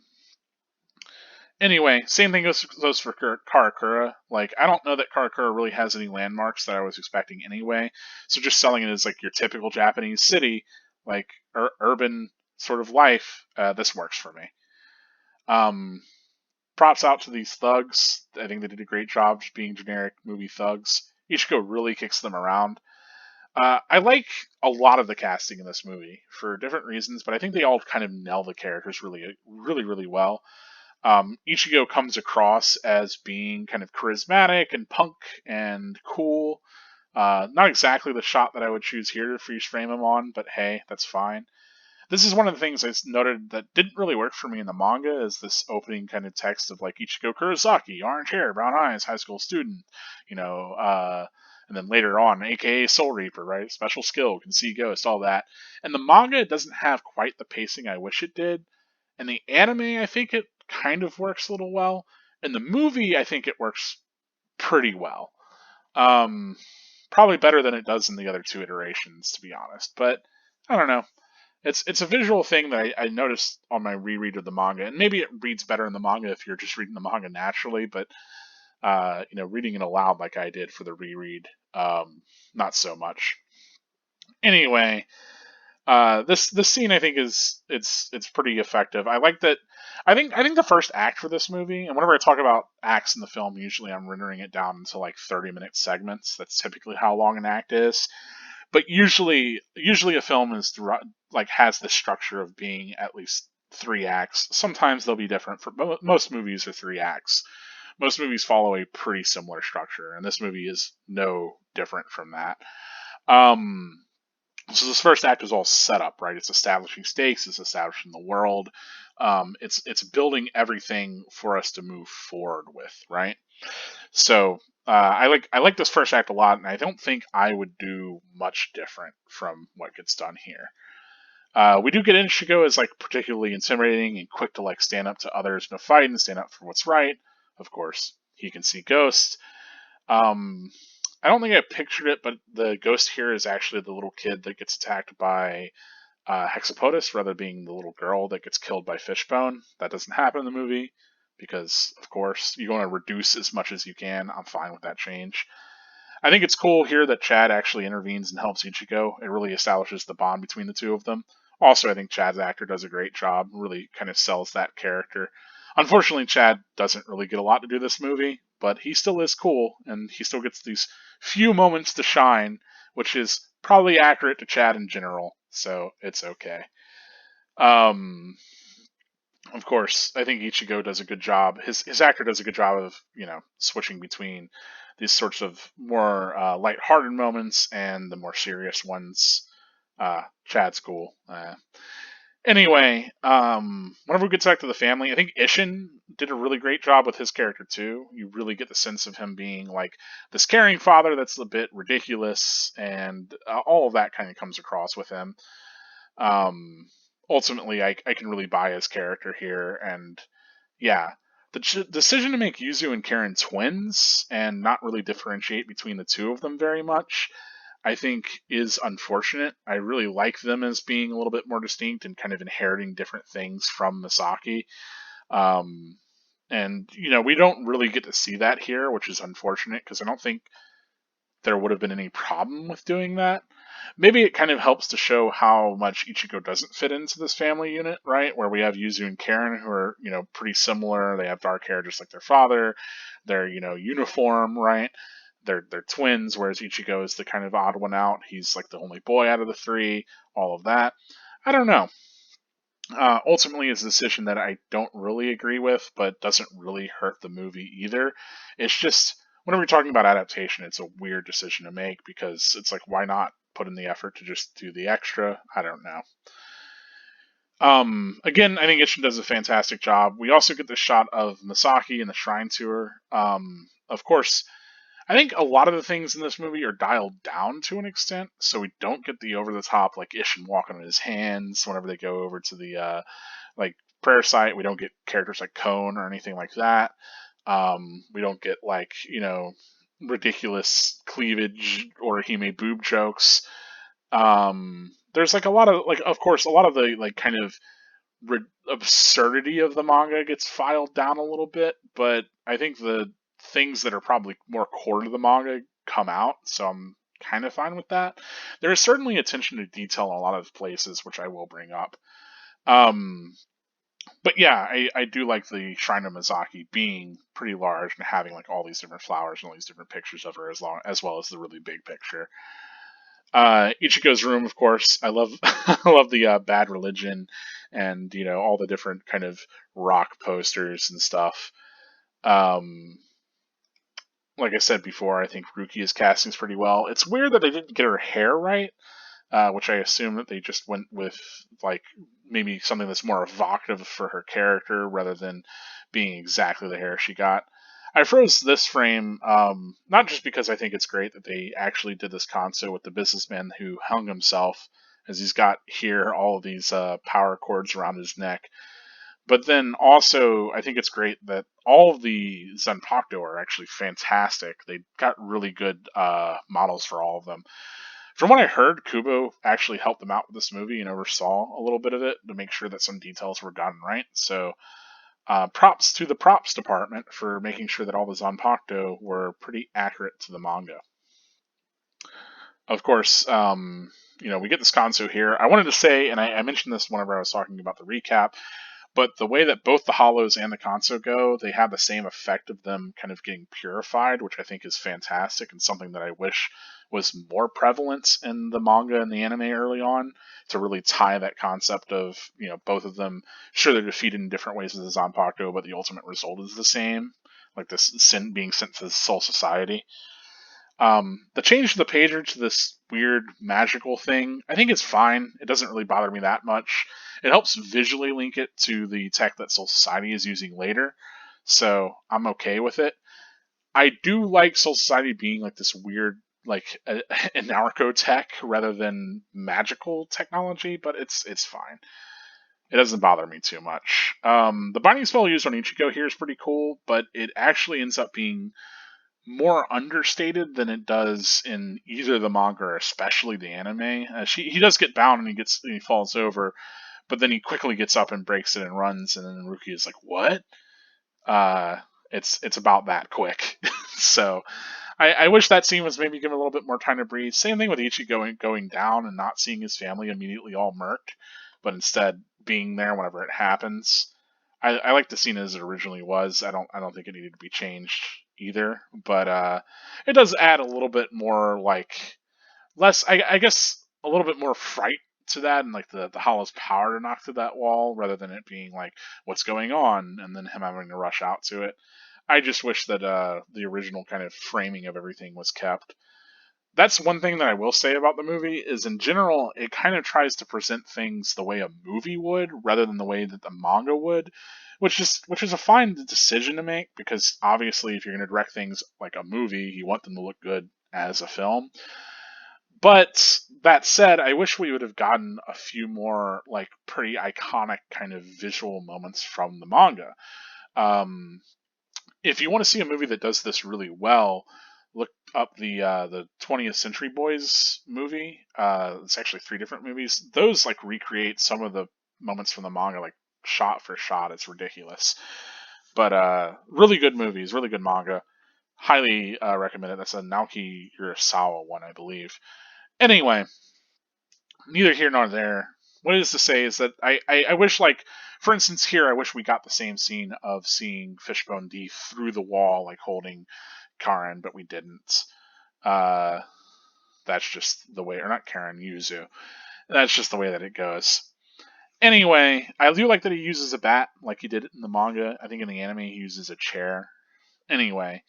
Anyway, same thing goes for Karakura. Like, I don't know that Karakura really has any landmarks that I was expecting anyway. So just selling it as like your typical Japanese city, like urban sort of life, this works for me. Props out to these thugs. I think they did a great job just being generic movie thugs. Ichigo really kicks them around. I like a lot of the casting in this movie for different reasons, but I think they all kind of nail the characters really, really, really well. Ichigo comes across as being kind of charismatic and punk and cool. Not exactly the shot that I would choose here to freeze frame him on, but hey, that's fine. This is one of the things I noted that didn't really work for me in the manga, is this opening kind of text of like Ichigo Kurosaki, orange hair, brown eyes, high school student, you know, And then later on, aka Soul Reaper, right? Special skill, can see ghosts, all that. And the manga doesn't have quite the pacing I wish it did. And the anime, I think it kind of works a little well. In the movie, I think it works pretty well. Um, Probably better than it does in the other two iterations, to be honest. But I don't know. It's a visual thing that I noticed on my reread of the manga, and maybe it reads better in the manga if you're just reading the manga naturally. But reading it aloud like I did for the reread, not so much. Anyway, this scene I think it's pretty effective. I like that. I think the first act for this movie, and whenever I talk about acts in the film, usually I'm rendering it down into like 30-minute segments. That's typically how long an act is. But usually a film is throughout, like, has the structure of being at least 3 acts. Sometimes they'll be different. For most movies are 3 acts. Most movies follow a pretty similar structure, and this movie is no different from that. Um, so this first act is all set up, right? It's establishing stakes, it's establishing the world, it's building everything for us to move forward with, right? So I like this first act a lot, and I don't think I would do much different from what gets done here. We do get Ichigo as like particularly intimidating and quick to like stand up to others in a fight and stand up for what's right. Of course, he can see ghosts. Um, I don't think I pictured it, but the ghost here is actually the little kid that gets attacked by Hexapodus, rather than being the little girl that gets killed by Fishbone. That doesn't happen in the movie because, of course, you want to reduce as much as you can. I'm fine with that change. I think it's cool here that Chad actually intervenes and helps Ichigo. It really establishes the bond between the two of them. Also, I think Chad's actor does a great job, really kind of sells that character. Unfortunately, Chad doesn't really get a lot to do this movie, but he still is cool, and he still gets these few moments to shine, which is probably accurate to Chad in general, so it's okay. Um, of course, I think Ichigo does a good job. His actor does a good job of switching between these sorts of more lighthearted moments and the more serious ones. Chad's cool. Anyway, whenever we get back to the family, I think Ishin did a really great job with his character too. You really get the sense of him being like this caring father that's a bit ridiculous, and all of that kind of comes across with him. Um, Ultimately, I can really buy his character here, and yeah, the decision to make Yuzu and Karen twins and not really differentiate between the two of them very much, I think, is unfortunate. I really like them as being a little bit more distinct and kind of inheriting different things from Misaki. Um, and we don't really get to see that here, which is unfortunate because I don't think there would have been any problem with doing that. Maybe it kind of helps to show how much Ichigo doesn't fit into this family unit, right? Where we have Yuzu and Karen, who are, pretty similar. They have dark hair just like their father. They're, uniform, right? They're twins, whereas Ichigo is the kind of odd one out. He's like the only boy out of the three, all of that. I don't know. Ultimately, it's a decision that I don't really agree with, but doesn't really hurt the movie either. It's just, whenever you're talking about adaptation, it's a weird decision to make because it's like, why not put in the effort to just do the extra? I don't know. Again, I think Ishin does a fantastic job. We also get the shot of Misaki in the shrine tour. Of course, I think a lot of the things in this movie are dialed down to an extent, so we don't get the over the top like Ishin walking on his hands whenever they go over to the like prayer site. We don't get characters like Cone or anything like that. We don't get like ridiculous cleavage or Hime boob jokes. There's like a lot of like, of course, a lot of the like kind of absurdity of the manga gets filed down a little bit, but I think the things that are probably more core to the manga come out, so I'm kind of fine with that. There is certainly attention to detail in a lot of places, which I will bring up. Um, but yeah, I do like the Shrine of Mizaki being pretty large and having like all these different flowers and all these different pictures of her as well as the really big picture. Ichigo's room, of course. I love I love the Bad Religion and all the different kind of rock posters and stuff. Um, like I said before, I think Rukia's casting is pretty well. It's weird that they didn't get her hair right, which I assume that they just went with like maybe something that's more evocative for her character rather than being exactly the hair she got. I froze this frame, not just because I think it's great that they actually did this console with the businessman who hung himself, as he's got here all of these power cords around his neck, but then also I think it's great that all of the Zanpakuto are actually fantastic. They got really good models for all of them. From what I heard, Kubo actually helped them out with this movie and oversaw a little bit of it to make sure that some details were gotten right. So props to the props department for making sure that all the Zanpakuto were pretty accurate to the manga. Of course, we get this Kanso here. I wanted to say, and I mentioned this whenever I was talking about the recap, but the way that both the hollows and the Kanso go, they have the same effect of them kind of getting purified, which I think is fantastic and something that I wish was more prevalent in the manga and the anime early on to really tie that concept of, both of them. Sure, they're defeated in different ways as the Zanpakuto, but the ultimate result is the same, like this sin being sent to the Soul Society. The change to the pager to this weird magical thing, I think it's fine. It doesn't really bother me that much. It helps visually link it to the tech that Soul Society is using later, so I'm okay with it. I do like Soul Society being like this weird, like a narco tech rather than magical technology, but it's fine. It doesn't bother me too much. The binding spell used on Ichigo here is pretty cool, but it actually ends up being more understated than it does in either the manga or especially the anime. He does get bound and he falls over, but then he quickly gets up and breaks it and runs, and then Ruki is like, "What?" Uh, it's about that quick. So I wish that scene was maybe given a little bit more time to breathe. Same thing with Ichi going down and not seeing his family immediately all murked, but instead being there whenever it happens. I like the scene as it originally was. I don't think it needed to be changed either, but it does add a little bit more like less I guess a little bit more fright to that and like the Hollow's power to knock through that wall rather than it being like what's going on and then him having to rush out to it. I just wish that the original kind of framing of everything was kept. That's one thing that I will say about the movie is in general it kind of tries to present things the way a movie would rather than the way that the manga would, which is a fine decision to make because obviously if you're going to direct things like a movie, you want them to look good as a film. But that said, I wish we would have gotten a few more like pretty iconic kind of visual moments from the manga. Um, if you want to see a movie that does this really well, look up the 20th Century Boys movie. It's actually three different movies. Those like recreate some of the moments from the manga, like shot for shot. It's ridiculous, but really good movies, really good manga. Highly recommend it. That's a Naoki Urasawa one, I believe. Anyway, neither here nor there. What it is to say is that I wish, like, for instance, here, I wish we got the same scene of seeing Fishbone D through the wall, like, holding Karen, but we didn't. Uh, that's just the way, or not Karen, Yuzu. That's just the way that it goes. Anyway, I do like that he uses a bat, like he did in the manga. I think in the anime he uses a chair. Anyway,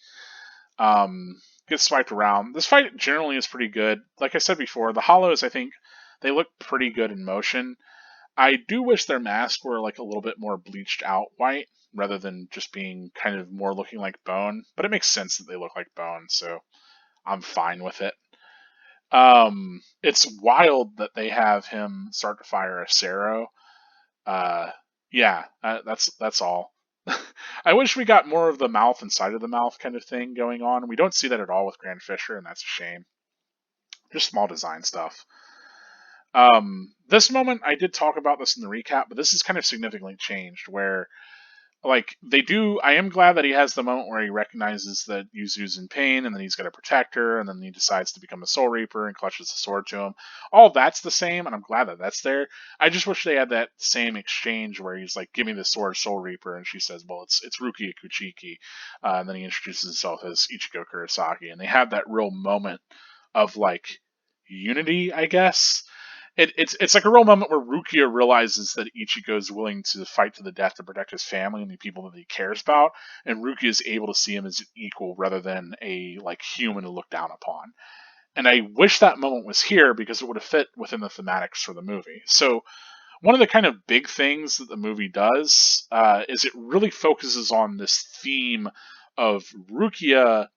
gets swiped around. This fight generally is pretty good. Like I said before, the hollows, I think, they look pretty good in motion. I do wish their masks were like a little bit more bleached out white rather than just being kind of more looking like bone. But it makes sense that they look like bone, so I'm fine with it. It's wild that they have him start to fire a Cero. Uh, yeah, that's all. I wish we got more of the mouth inside of the mouth kind of thing going on. We don't see that at all with Grand Fisher, and that's a shame. Just small design stuff. This moment, I did talk about this in the recap, but this is kind of significantly changed. Where, like, they do. I am glad that he has the moment where he recognizes that Yuzu's in pain, and then he's got to protect her, and then he decides to become a Soul Reaper and clutches the sword to him. All that's the same, and I'm glad that that's there. I just wish they had that same exchange where he's like, "Give me the sword, Soul Reaper," and she says, "Well, it's Ruki Kuchiki," and then he introduces himself as Ichigo Kurosaki, and they have that real moment of like unity, I guess. It's like a real moment where Rukia realizes that Ichigo is willing to fight to the death to protect his family and the people that he cares about, and Rukia is able to see him as an equal rather than a like human to look down upon. And I wish that moment was here because it would have fit within the thematics for the movie. So one of the kind of big things that the movie does is it really focuses on this theme of Rukia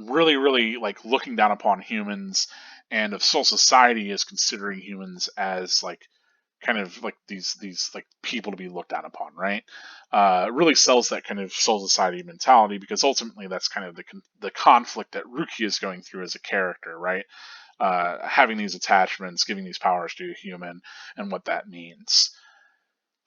really, really like looking down upon humans, and of Soul Society is considering humans as like kind of like these like people to be looked down upon, right? Really sells that kind of Soul Society mentality, because ultimately that's kind of the conflict that Rukia is going through as a character, right? Having these attachments, giving these powers to a human, and what that means.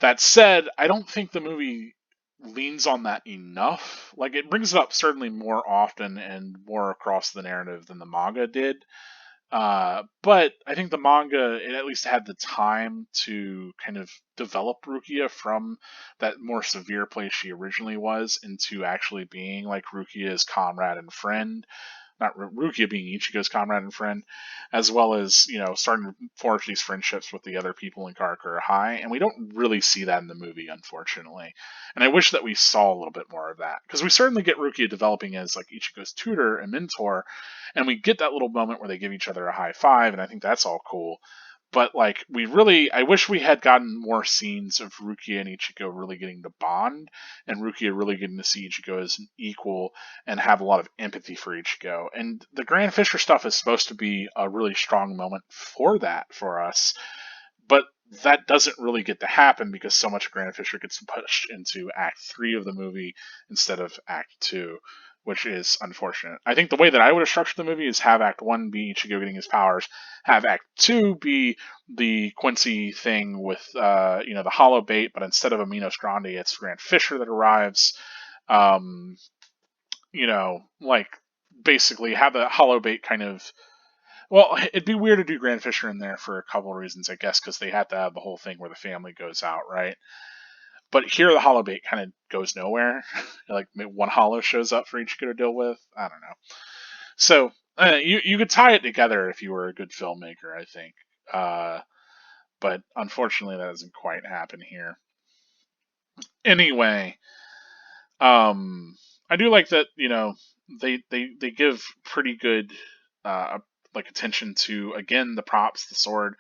That said, I don't think the movie leans on that enough. Like, it brings it up certainly more often and more across the narrative than the manga did. But I think the manga, it at least had the time to kind of develop Rukia from that more severe place she originally was into actually being like Rukia's comrade and friend, not Rukia being Ichigo's comrade and friend, as well as, starting to forge these friendships with the other people in Karakura High. And we don't really see that in the movie, unfortunately. And I wish that we saw a little bit more of that, because we certainly get Rukia developing as like Ichigo's tutor and mentor, and we get that little moment where they give each other a high five, and I think that's all cool. But like, I wish we had gotten more scenes of Rukia and Ichigo really getting to bond, and Rukia really getting to see Ichigo as an equal and have a lot of empathy for Ichigo. And the Grand Fisher stuff is supposed to be a really strong moment for that for us, but that doesn't really get to happen because so much of Grand Fisher gets pushed into Act 3 of the movie instead of Act 2, which is unfortunate. I think the way that I would have structured the movie is have Act 1 be Ichigo getting his powers, have Act 2 be the Quincy thing with, the hollow bait, but instead of Aminos Grande, it's Grand Fisher that arrives. Um, like, basically have the hollow bait kind of. Well, it'd be weird to do Grand Fisher in there for a couple of reasons, I guess, because they have to have the whole thing where the family goes out, right? But here the hollow bait kind of goes nowhere. Like, one hollow shows up for Ichigo to deal with. I don't know. So you could tie it together if you were a good filmmaker, I think. But unfortunately, that doesn't quite happen here. Anyway, I do like that. They give pretty good like attention to, again, the props, the sword.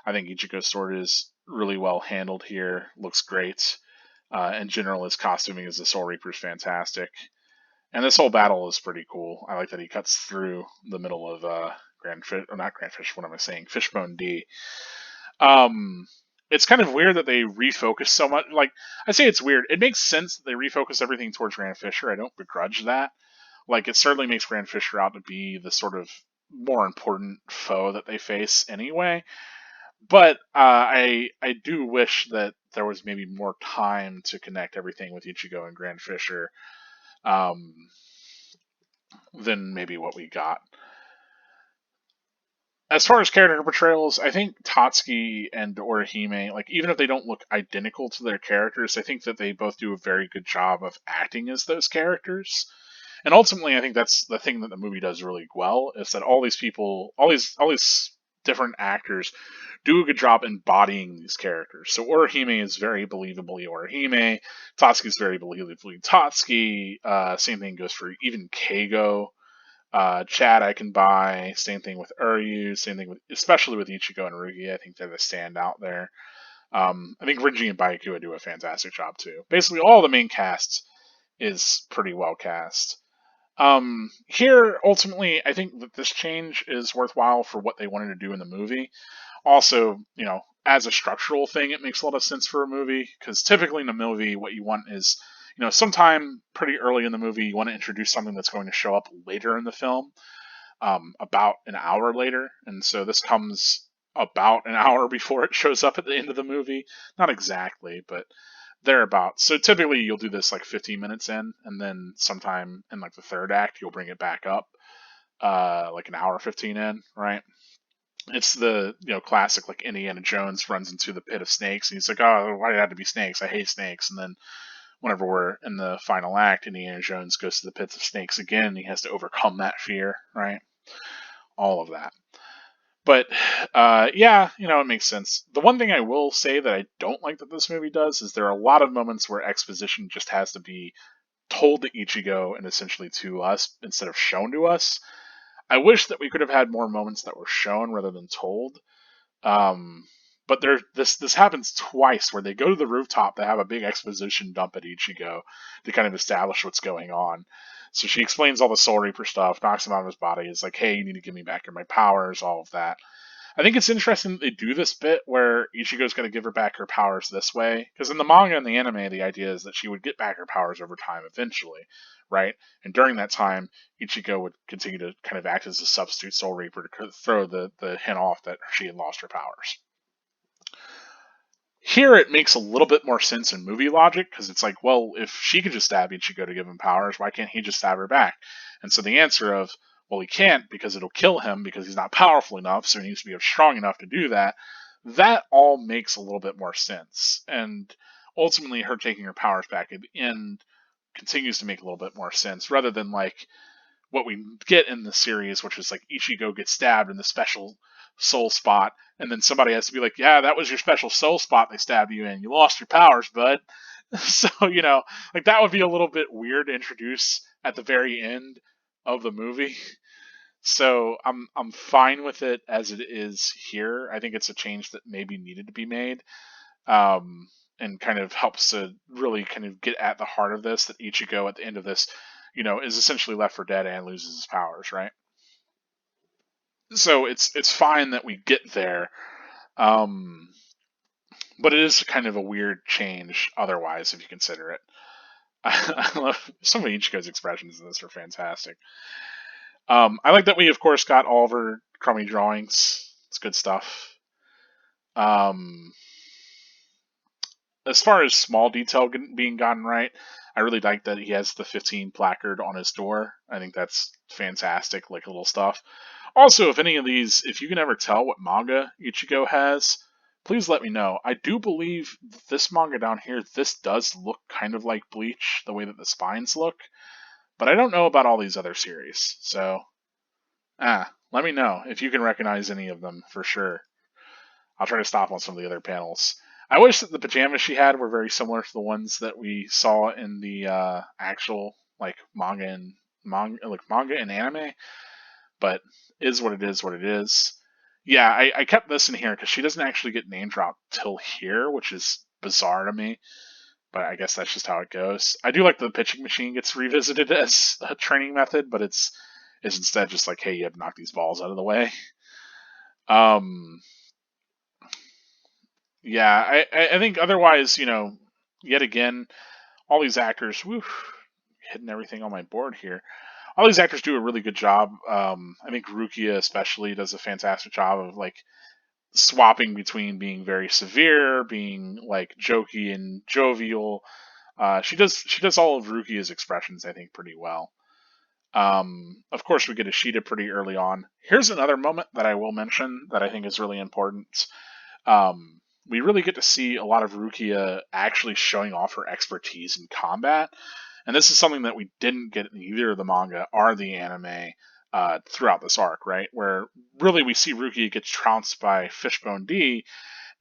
I think Ichigo's sword is really well handled here. Looks great. In general, his costuming as the Soul Reaper is fantastic. And this whole battle is pretty cool. I like that he cuts through the middle of Grand Fish, or not Grand Fish, what am I saying? Fishbone D. Um, it's kind of weird that they refocus so much. Like, I say it's weird. It makes sense that they refocus everything towards Grand Fisher. I don't begrudge that. Like, it certainly makes Grand Fisher out to be the sort of more important foe that they face anyway. But I do wish that there was maybe more time to connect everything with Ichigo and Grand Fisher, um, than maybe what we got. As far as character portrayals, I think Tatsuki and Orihime, like, even if they don't look identical to their characters, I think that they both do a very good job of acting as those characters. And ultimately, I think that's the thing that the movie does really well, is that all these people, all these different actors do a good job embodying these characters. So Orihime is very believably Orihime. Tatsuki is very believably Tatsuki. Same thing goes for even Keigo. Chad I can buy. Same thing with Uryu. Same thing with, especially with Ichigo and Rugi. I think they're the standout there. I think Renji and Byakuya do a fantastic job too. Basically, all the main cast is pretty well cast. Here, ultimately, I think that this change is worthwhile for what they wanted to do in the movie. Also, as a structural thing, it makes a lot of sense for a movie, because typically in a movie, what you want is, sometime pretty early in the movie, you want to introduce something that's going to show up later in the film, about an hour later. And so this comes about an hour before it shows up at the end of the movie. Not exactly, but thereabouts. So typically you'll do this like 15 minutes in, and then sometime in like the third act, you'll bring it back up, like an hour 15 in, right? It's the classic, like, Indiana Jones runs into the pit of snakes and he's like, oh, why did it have to be snakes? I hate snakes. And then whenever we're in the final act, Indiana Jones goes to the pits of snakes again, and he has to overcome that fear, right? All of that. But yeah, it makes sense. The one thing I will say that I don't like that this movie does is there are a lot of moments where exposition just has to be told to Ichigo and essentially to us instead of shown to us. I wish that we could have had more moments that were shown rather than told. Um, But this happens twice where they go to the rooftop. They have a big exposition dump at Ichigo to kind of establish what's going on. So she explains all the Soul Reaper stuff, knocks him out of his body. Is like, hey, you need to give me back my powers, all of that. I think it's interesting that they do this bit where Ichigo's going to give her back her powers this way. Because in the manga and the anime, the idea is that she would get back her powers over time eventually, right? And during that time, Ichigo would continue to kind of act as a substitute Soul Reaper to throw the hint off that she had lost her powers. Here it makes a little bit more sense in movie logic because it's like, well, if she could just stab Ichigo to give him powers, why can't he just stab her back? And so the answer of, well, he can't because it'll kill him because he's not powerful enough, so he needs to be strong enough to do that. That all makes a little bit more sense. And ultimately, her taking her powers back at the end continues to make a little bit more sense rather than like what we get in the series, which is like Ichigo gets stabbed in the special soul spot, and then somebody has to be like, yeah, that was your special soul spot they stabbed you in. You lost your powers, bud. So, like that would be a little bit weird to introduce at the very end of the movie. So I'm fine with it as it is here. I think it's a change that maybe needed to be made. And kind of helps to really kind of get at the heart of this, that Ichigo at the end of this, is essentially left for dead and loses his powers, right? So it's fine that we get there, um, but it is kind of a weird change otherwise if you consider it. I love some of Ichigo's expressions in this are fantastic. I like that we of course got all of her crummy drawings. It's good stuff. Um, as far as small detail being gotten right, I really like that he has the 15 placard on his door. I think that's fantastic, like little stuff. Also, if you can ever tell what manga Ichigo has, please let me know. I do believe this manga down here, this does look kind of like Bleach, the way that the spines look, but I don't know about all these other series. So, let me know if you can recognize any of them for sure. I'll try to stop on some of the other panels. I wish that the pajamas she had were very similar to the ones that we saw in the actual like manga and anime, but is what it is. What it is. Yeah, I kept this in here because she doesn't actually get name dropped till here, which is bizarre to me. But I guess that's just how it goes. I do like the pitching machine gets revisited as a training method, but it's instead just like, hey, you have to knock these balls out of the way. Um, yeah, I think otherwise, yet again, all these actors, whew, hitting everything on my board here. All these actors do a really good job. I think Rukia especially does a fantastic job of like swapping between being very severe, being like jokey and jovial. She does all of Rukia's expressions, I think, pretty well. Of course, we get Ashita pretty early on. Here's another moment that I will mention that I think is really important. We really get to see a lot of Rukia actually showing off her expertise in combat. And this is something that we didn't get in either of the manga or the anime throughout this arc, right? Where really we see Rukia get trounced by Fishbone D,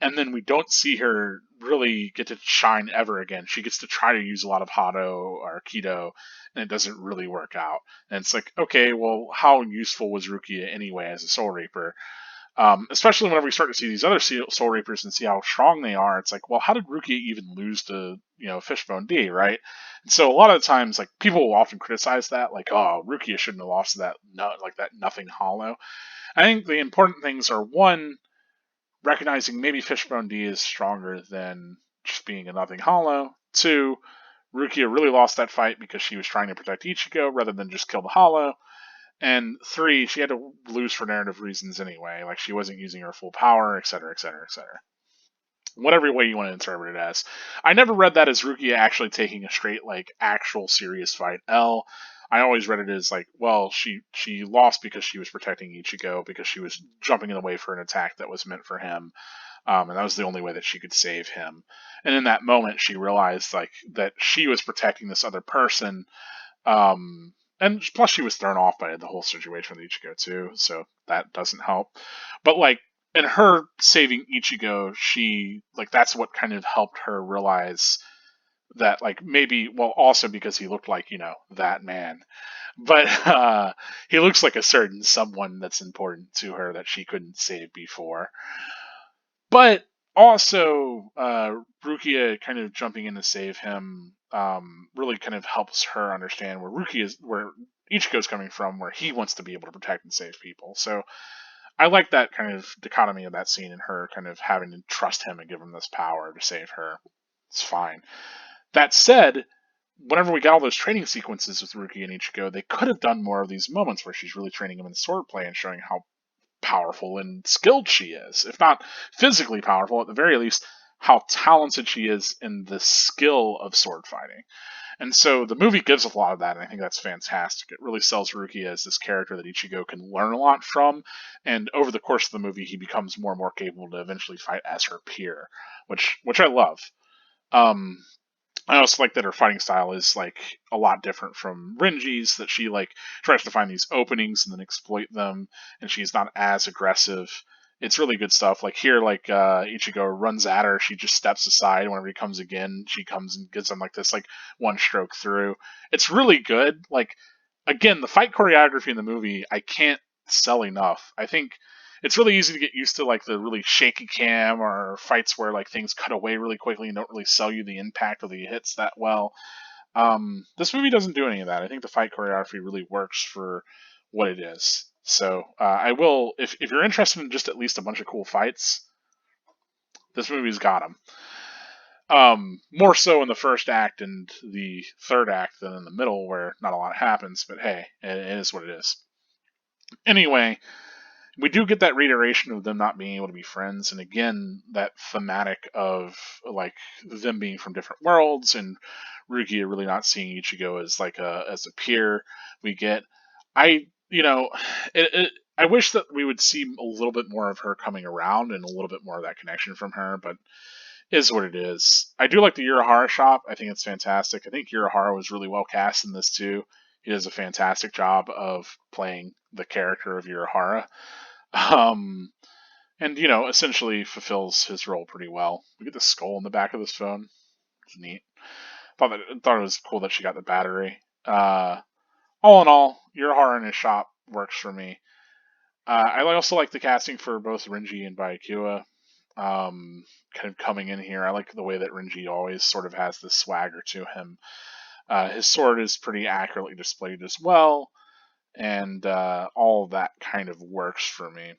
and then we don't see her really get to shine ever again. She gets to try to use a lot of Hado or Kido, and it doesn't really work out. And it's like, okay, well, how useful was Rukia anyway as a Soul Reaper? Especially whenever we start to see these other Soul Reapers and see how strong they are, it's like, well, how did Rukia even lose to Fishbone D, right? And so a lot of the times, like people will often criticize that, like, oh, Rukia shouldn't have lost to that, like that nothing hollow. I think the important things are one, recognizing maybe Fishbone D is stronger than just being a nothing hollow. Two, Rukia really lost that fight because she was trying to protect Ichigo rather than just kill the hollow. And three, she had to lose for narrative reasons anyway. Like she wasn't using her full power, etc., etc., etc. Whatever way you want to interpret it as. I never read that as Rukia actually taking a straight, like, actual serious fight. I always read it as like, well, she lost because she was protecting Ichigo because she was jumping in the way for an attack that was meant for him, and that was the only way that she could save him. And in that moment, she realized like that she was protecting this other person, and plus she was thrown off by the whole situation with Ichigo too, so that doesn't help. But like in her saving Ichigo, she like that's what kind of helped her realize that like maybe well also because he looked like that man, but he looks like a certain someone that's important to her that she couldn't save before. But Also, Rukia kind of jumping in to save him really kind of helps her understand where Ichigo's coming from, where he wants to be able to protect and save people. So I like that kind of dichotomy of that scene and her kind of having to trust him and give him this power to save her. It's fine. That said, whenever we got all those training sequences with Rukia and Ichigo, they could have done more of these moments where she's really training him in swordplay and showing how powerful and skilled she is. If not physically powerful, at the very least, how talented she is in the skill of sword fighting. And so the movie gives a lot of that, and I think that's fantastic. It really sells Rukia as this character that Ichigo can learn a lot from, and over the course of the movie, he becomes more and more capable to eventually fight as her peer, which I love. Um, I also like that her fighting style is like a lot different from Renji's. That she like tries to find these openings and then exploit them, and she's not as aggressive. It's really good stuff. Like here, like Ichigo runs at her, she just steps aside. Whenever he comes again, she comes and gives him like this like one stroke through. It's really good. Like again, the fight choreography in the movie, I can't sell enough. I think it's really easy to get used to like the really shaky cam or fights where like things cut away really quickly and don't really sell you the impact of the hits that well. This movie doesn't do any of that. I think the fight choreography really works for what it is. So I will, if you're interested in just at least a bunch of cool fights, this movie's got them. More so in the first act and the third act than in the middle, where not a lot happens. But hey, it is what it is. Anyway, we do get that reiteration of them not being able to be friends, and again that thematic of like them being from different worlds and Rukia really not seeing Ichigo as like a peer. We get, I you know, I wish that we would see a little bit more of her coming around and a little bit more of that connection from her, but it is what it is. I do like the Urahara shop. I think it's fantastic. I think Urahara was really well cast in this too. He does a fantastic job of playing the character of Urahara. Um, and essentially fulfills his role pretty well. We get the skull in the back of this phone. It's neat. Thought it was cool that she got the battery. All in all, your horror in his shop works for me. I also like the casting for both Renji and Byakuya. Kind of coming in here, I like the way that Renji always sort of has this swagger to him. His sword is pretty accurately displayed as well, and all of that kind of works for me.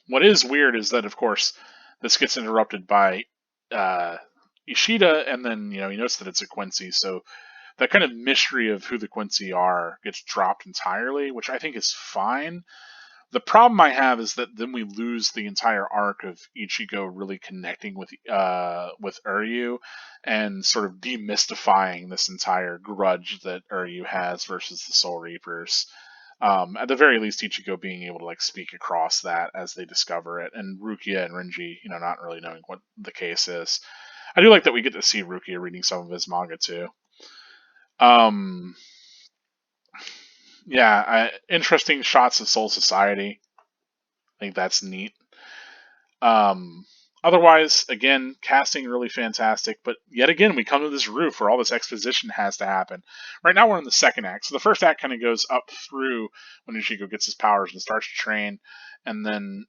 What is weird is that, of course, this gets interrupted by uh, Ishida, and then he notes that it's a Quincy. So that kind of mystery of who the Quincy are gets dropped entirely, which I think is fine. The problem I have is that then we lose the entire arc of Ichigo really connecting with Uryu and sort of demystifying this entire grudge that Uryu has versus the Soul Reapers. At the very least, Ichigo being able to like speak across that as they discover it, and Rukia and Renji, not really knowing what the case is. I do like that we get to see Rukia reading some of his manga too. Um, yeah, interesting shots of Soul Society. I think that's neat. Um, Otherwise, again, casting really fantastic. But yet again, we come to this roof where all this exposition has to happen. Right now, we're in the second act. So the first act kind of goes up through when Ichigo gets his powers and starts to train, and then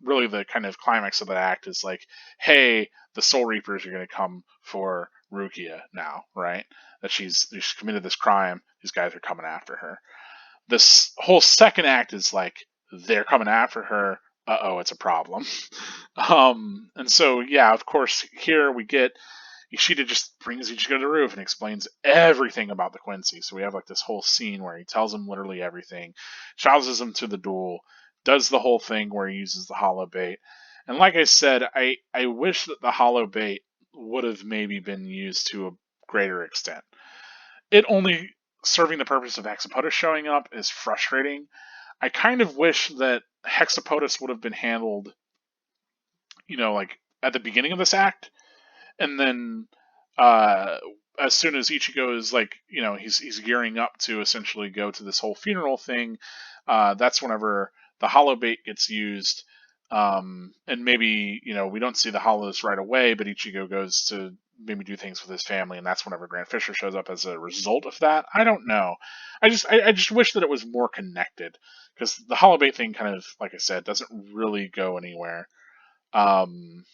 really the kind of climax of the act is like, hey, the Soul Reapers are going to come for Rukia now, right? That she's committed this crime. These guys are coming after her. This whole second act is like they're coming after her. Uh-oh, it's a problem. And so, yeah, of course, here we get Ishida just brings Ichigo to the roof and explains everything about the Quincy. So we have like this whole scene where he tells him literally everything, challenges him to the duel, does the whole thing where he uses the hollow bait. And like I said, I wish that the hollow bait would have maybe been used to a greater extent. It only serving the purpose of Hexapotus showing up is frustrating. I kind of wish that Hexapotus would have been handled, like at the beginning of this act, and then uh, as soon as Ichigo is like, he's gearing up to essentially go to this whole funeral thing, that's whenever the hollow bait gets used. And maybe we don't see the hollows right away, but Ichigo goes to maybe do things with his family, and that's whenever Grant Fisher shows up as a result of that. I don't know. I just wish that it was more connected, because the hollow bait thing kind of, like I said, doesn't really go anywhere. Um,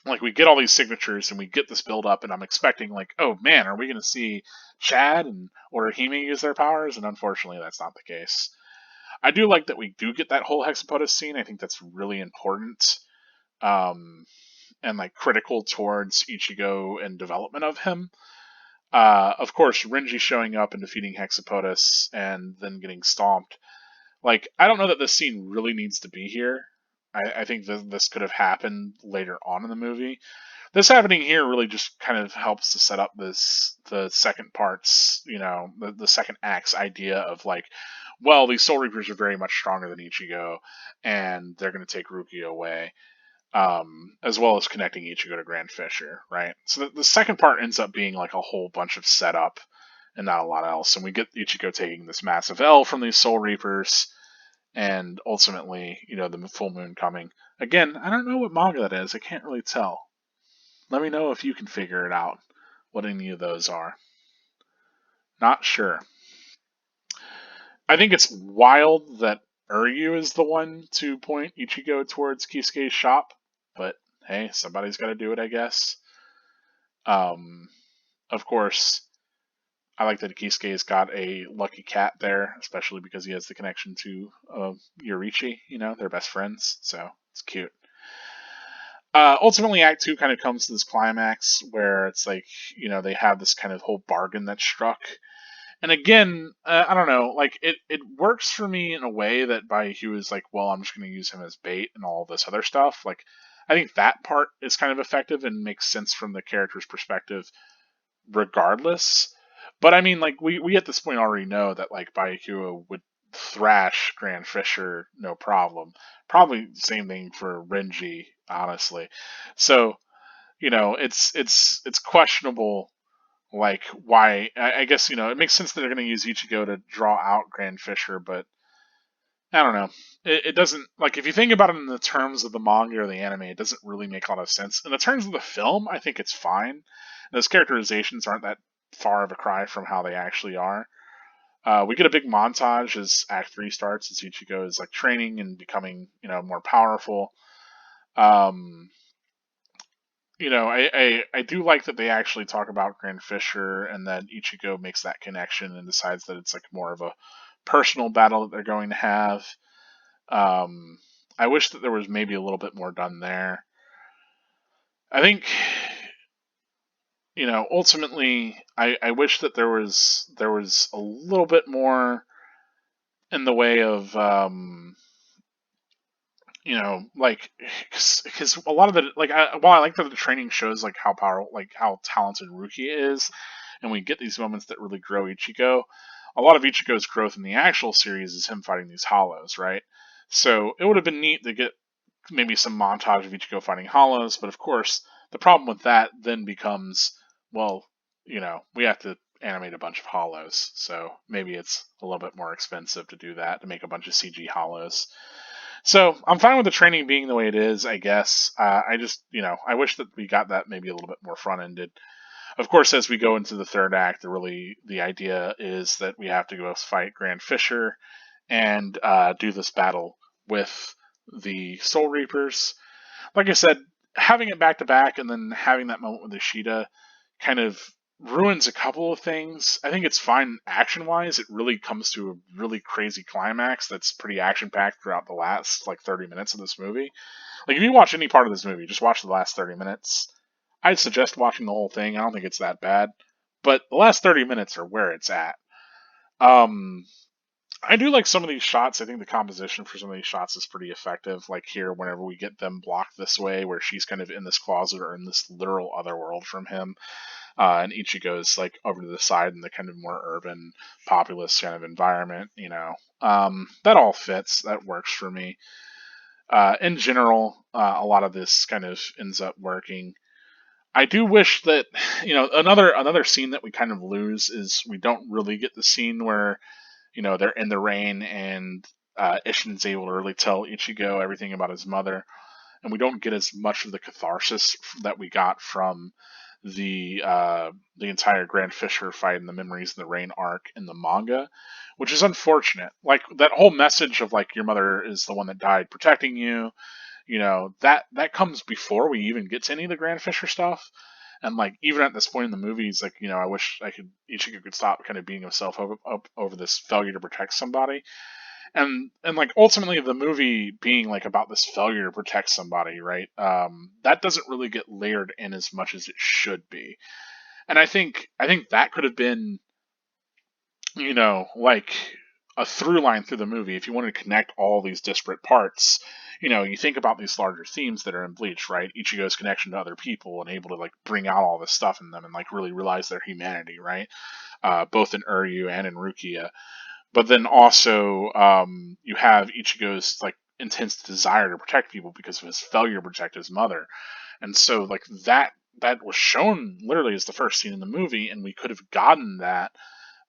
Like, we get all these signatures and we get this build up, and I'm expecting, like, oh man, are we going to see Chad and Orihime use their powers? And unfortunately, that's not the case. I do like that we do get that whole Hexapodus scene. I think that's really important, um, and like critical towards Ichigo and development of him. Of course, Renji showing up and defeating Hexapodus and then getting stomped. Like, I don't know that this scene really needs to be here. I think this could have happened later on in the movie. This happening here really just kind of helps to set up the second part's, the second act's idea of like, well, these Soul Reapers are very much stronger than Ichigo, and they're going to take Rukia away, as well as connecting Ichigo to Grand Fisher, right? So the second part ends up being like a whole bunch of setup and not a lot else, and we get Ichigo taking this massive L from these Soul Reapers, and ultimately, the full moon coming. Again, I don't know what manga that is. I can't really tell. Let me know if you can figure it out, what any of those are. Not sure. I think it's wild that Uryu is the one to point Ichigo towards Kisuke's shop, but hey, somebody's got to do it, I guess. Um, of course, I like that Kisuke's got a lucky cat there, especially because he has the connection to Yorichi. They're best friends, so it's cute. Ultimately, Act 2 kind of comes to this climax where it's like, they have this kind of whole bargain that's struck. And again, I don't know, like, it works for me in a way that Baihu is like, well, I'm just going to use him as bait and all this other stuff. Like, I think that part is kind of effective and makes sense from the character's perspective regardless. But I mean, like, we at this point already know that, like, Baihu would thrash Grand Fisher no problem. Probably the same thing for Renji, honestly. So, it's questionable, like, why. I guess, it makes sense that they're going to use Ichigo to draw out Grand Fisher, but I don't know. It doesn't, like, if you think about it in the terms of the manga or the anime, it doesn't really make a lot of sense. In the terms of the film, I think it's fine. Those characterizations aren't that far of a cry from how they actually are. We get a big montage as Act 3 starts, as Ichigo is like training and becoming, more powerful. Um, I do like that they actually talk about Grand Fisher and that Ichigo makes that connection and decides that it's like more of a personal battle that they're going to have. Um, I wish that there was maybe a little bit more done there. I think, ultimately, I wish that there was a little bit more in the way of, like, because a lot of the, like, while I like that the training shows like how powerful, like how talented Rukia is, and we get these moments that really grow Ichigo. A lot of Ichigo's growth in the actual series is him fighting these hollows, right? So it would have been neat to get maybe some montage of Ichigo fighting hollows, but of course, the problem with that then becomes, well, we have to animate a bunch of hollows, so maybe it's a little bit more expensive to do that, to make a bunch of CG hollows. So I'm fine with the training being the way it is, I guess. I just, I wish that we got that maybe a little bit more front ended. Of course, as we go into the third act, the idea is that we have to go fight Grand Fisher and do this battle with the Soul Reapers. Like I said, having it back to back and then having that moment with Ishida kind of ruins a couple of things. I think it's fine action wise. It really comes to a really crazy climax that's pretty action packed throughout the last like 30 minutes of this movie. Like, if you watch any part of this movie, just watch the last 30 minutes. I'd suggest watching the whole thing. I don't think it's that bad. But the last 30 minutes are where it's at. Um, I do like some of these shots. I think the composition for some of these shots is pretty effective. Like here, whenever we get them blocked this way, where she's kind of in this closet or in this literal other world from him, and Ichigo's like over to the side in the kind of more urban, populous kind of environment. That all fits. That works for me. In general, a lot of this kind of ends up working. I do wish that, another scene that we kind of lose is we don't really get the scene where, they're in the rain and Ishin's able to really tell Ichigo everything about his mother, and we don't get as much of the catharsis that we got from the entire Grand Fisher fight and the Memories in the Rain arc in the manga, which is unfortunate. Like, that whole message of like your mother is the one that died protecting you, that comes before we even get to any of the Grand Fisher stuff. And like even at this point in the movie, he's like, I wish Ichigo could stop kind of beating himself up over this failure to protect somebody. And like ultimately the movie being like about this failure to protect somebody, right? That doesn't really get layered in as much as it should be. And I think that could have been, like a through line through the movie if you wanted to connect all these disparate parts. You think about these larger themes that are in Bleach, right? Ichigo's connection to other people and able to like bring out all this stuff in them and like really realize their humanity, right? Both in Uryu and in Rukia. But then also, you have Ichigo's like intense desire to protect people because of his failure to protect his mother. And so like that was shown literally as the first scene in the movie, and we could have gotten that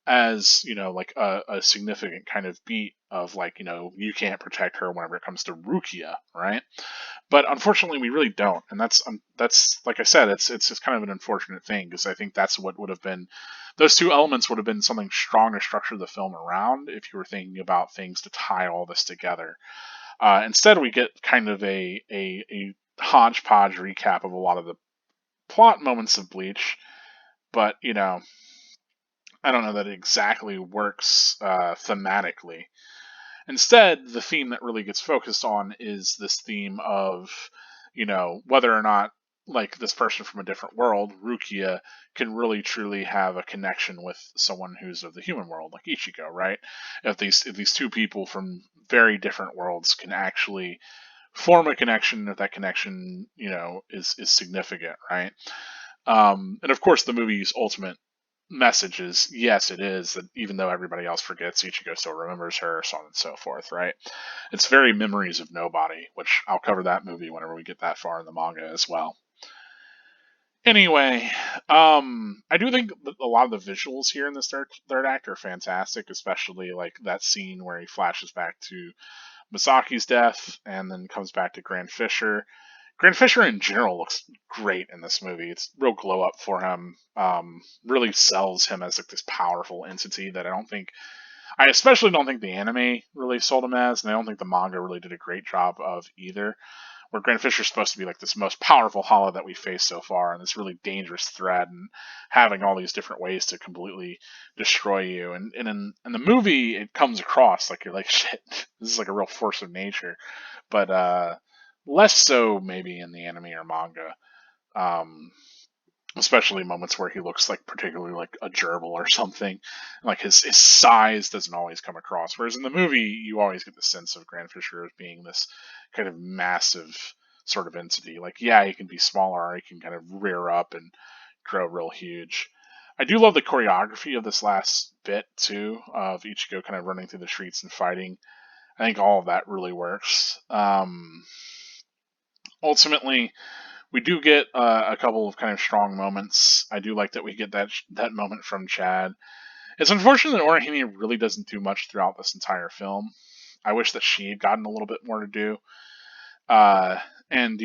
as like a significant kind of beat of like, you can't protect her whenever it comes to Rukia, right? But unfortunately we really don't, and that's like I said, it's just kind of an unfortunate thing, because I think that's what would have been, those two elements would have been something strong to structure the film around if you were thinking about things to tie all this together. Instead we get kind of a hodgepodge recap of a lot of the plot moments of Bleach, but I don't know that it exactly works thematically. Instead, the theme that really gets focused on is this theme of, whether or not like this person from a different world, Rukia, can really truly have a connection with someone who's of the human world, like Ichigo, right? If these two people from very different worlds can actually form a connection, if that connection, is significant, right? And of course, the movie's ultimate message is yes, it is, that even though everybody else forgets, Ichigo still remembers her, so on and so forth, right? It's very Memories of Nobody, which I'll cover that movie whenever we get that far in the manga as well. Anyway, I do think that a lot of the visuals here in this third act are fantastic, especially like that scene where he flashes back to Misaki's death and then comes back to Grand Fisher. Grand Fisher in general looks great in this movie. It's real glow up for him. Really sells him as like this powerful entity that I especially don't think the anime really sold him as, and I don't think the manga really did a great job of either. Where Grand Fisher's supposed to be like this most powerful hollow that we faced so far, and this really dangerous threat, and having all these different ways to completely destroy you. And in the movie, it comes across like you're like, shit, this is like a real force of nature. But less so maybe in the anime or manga. Um, Especially moments where he looks like particularly like a gerbil or something. Like his size doesn't always come across. Whereas in the movie, you always get the sense of Grand Fisher as being this kind of massive sort of entity. Like, yeah, he can be smaller, he can kind of rear up and grow real huge. I do love the choreography of this last bit too, of Ichigo kind of running through the streets and fighting. I think all of that really works. Ultimately, we do get a couple of kind of strong moments. I do like that we get that moment from Chad. It's unfortunate that Orihime really doesn't do much throughout this entire film. I wish that she had gotten a little bit more to do. And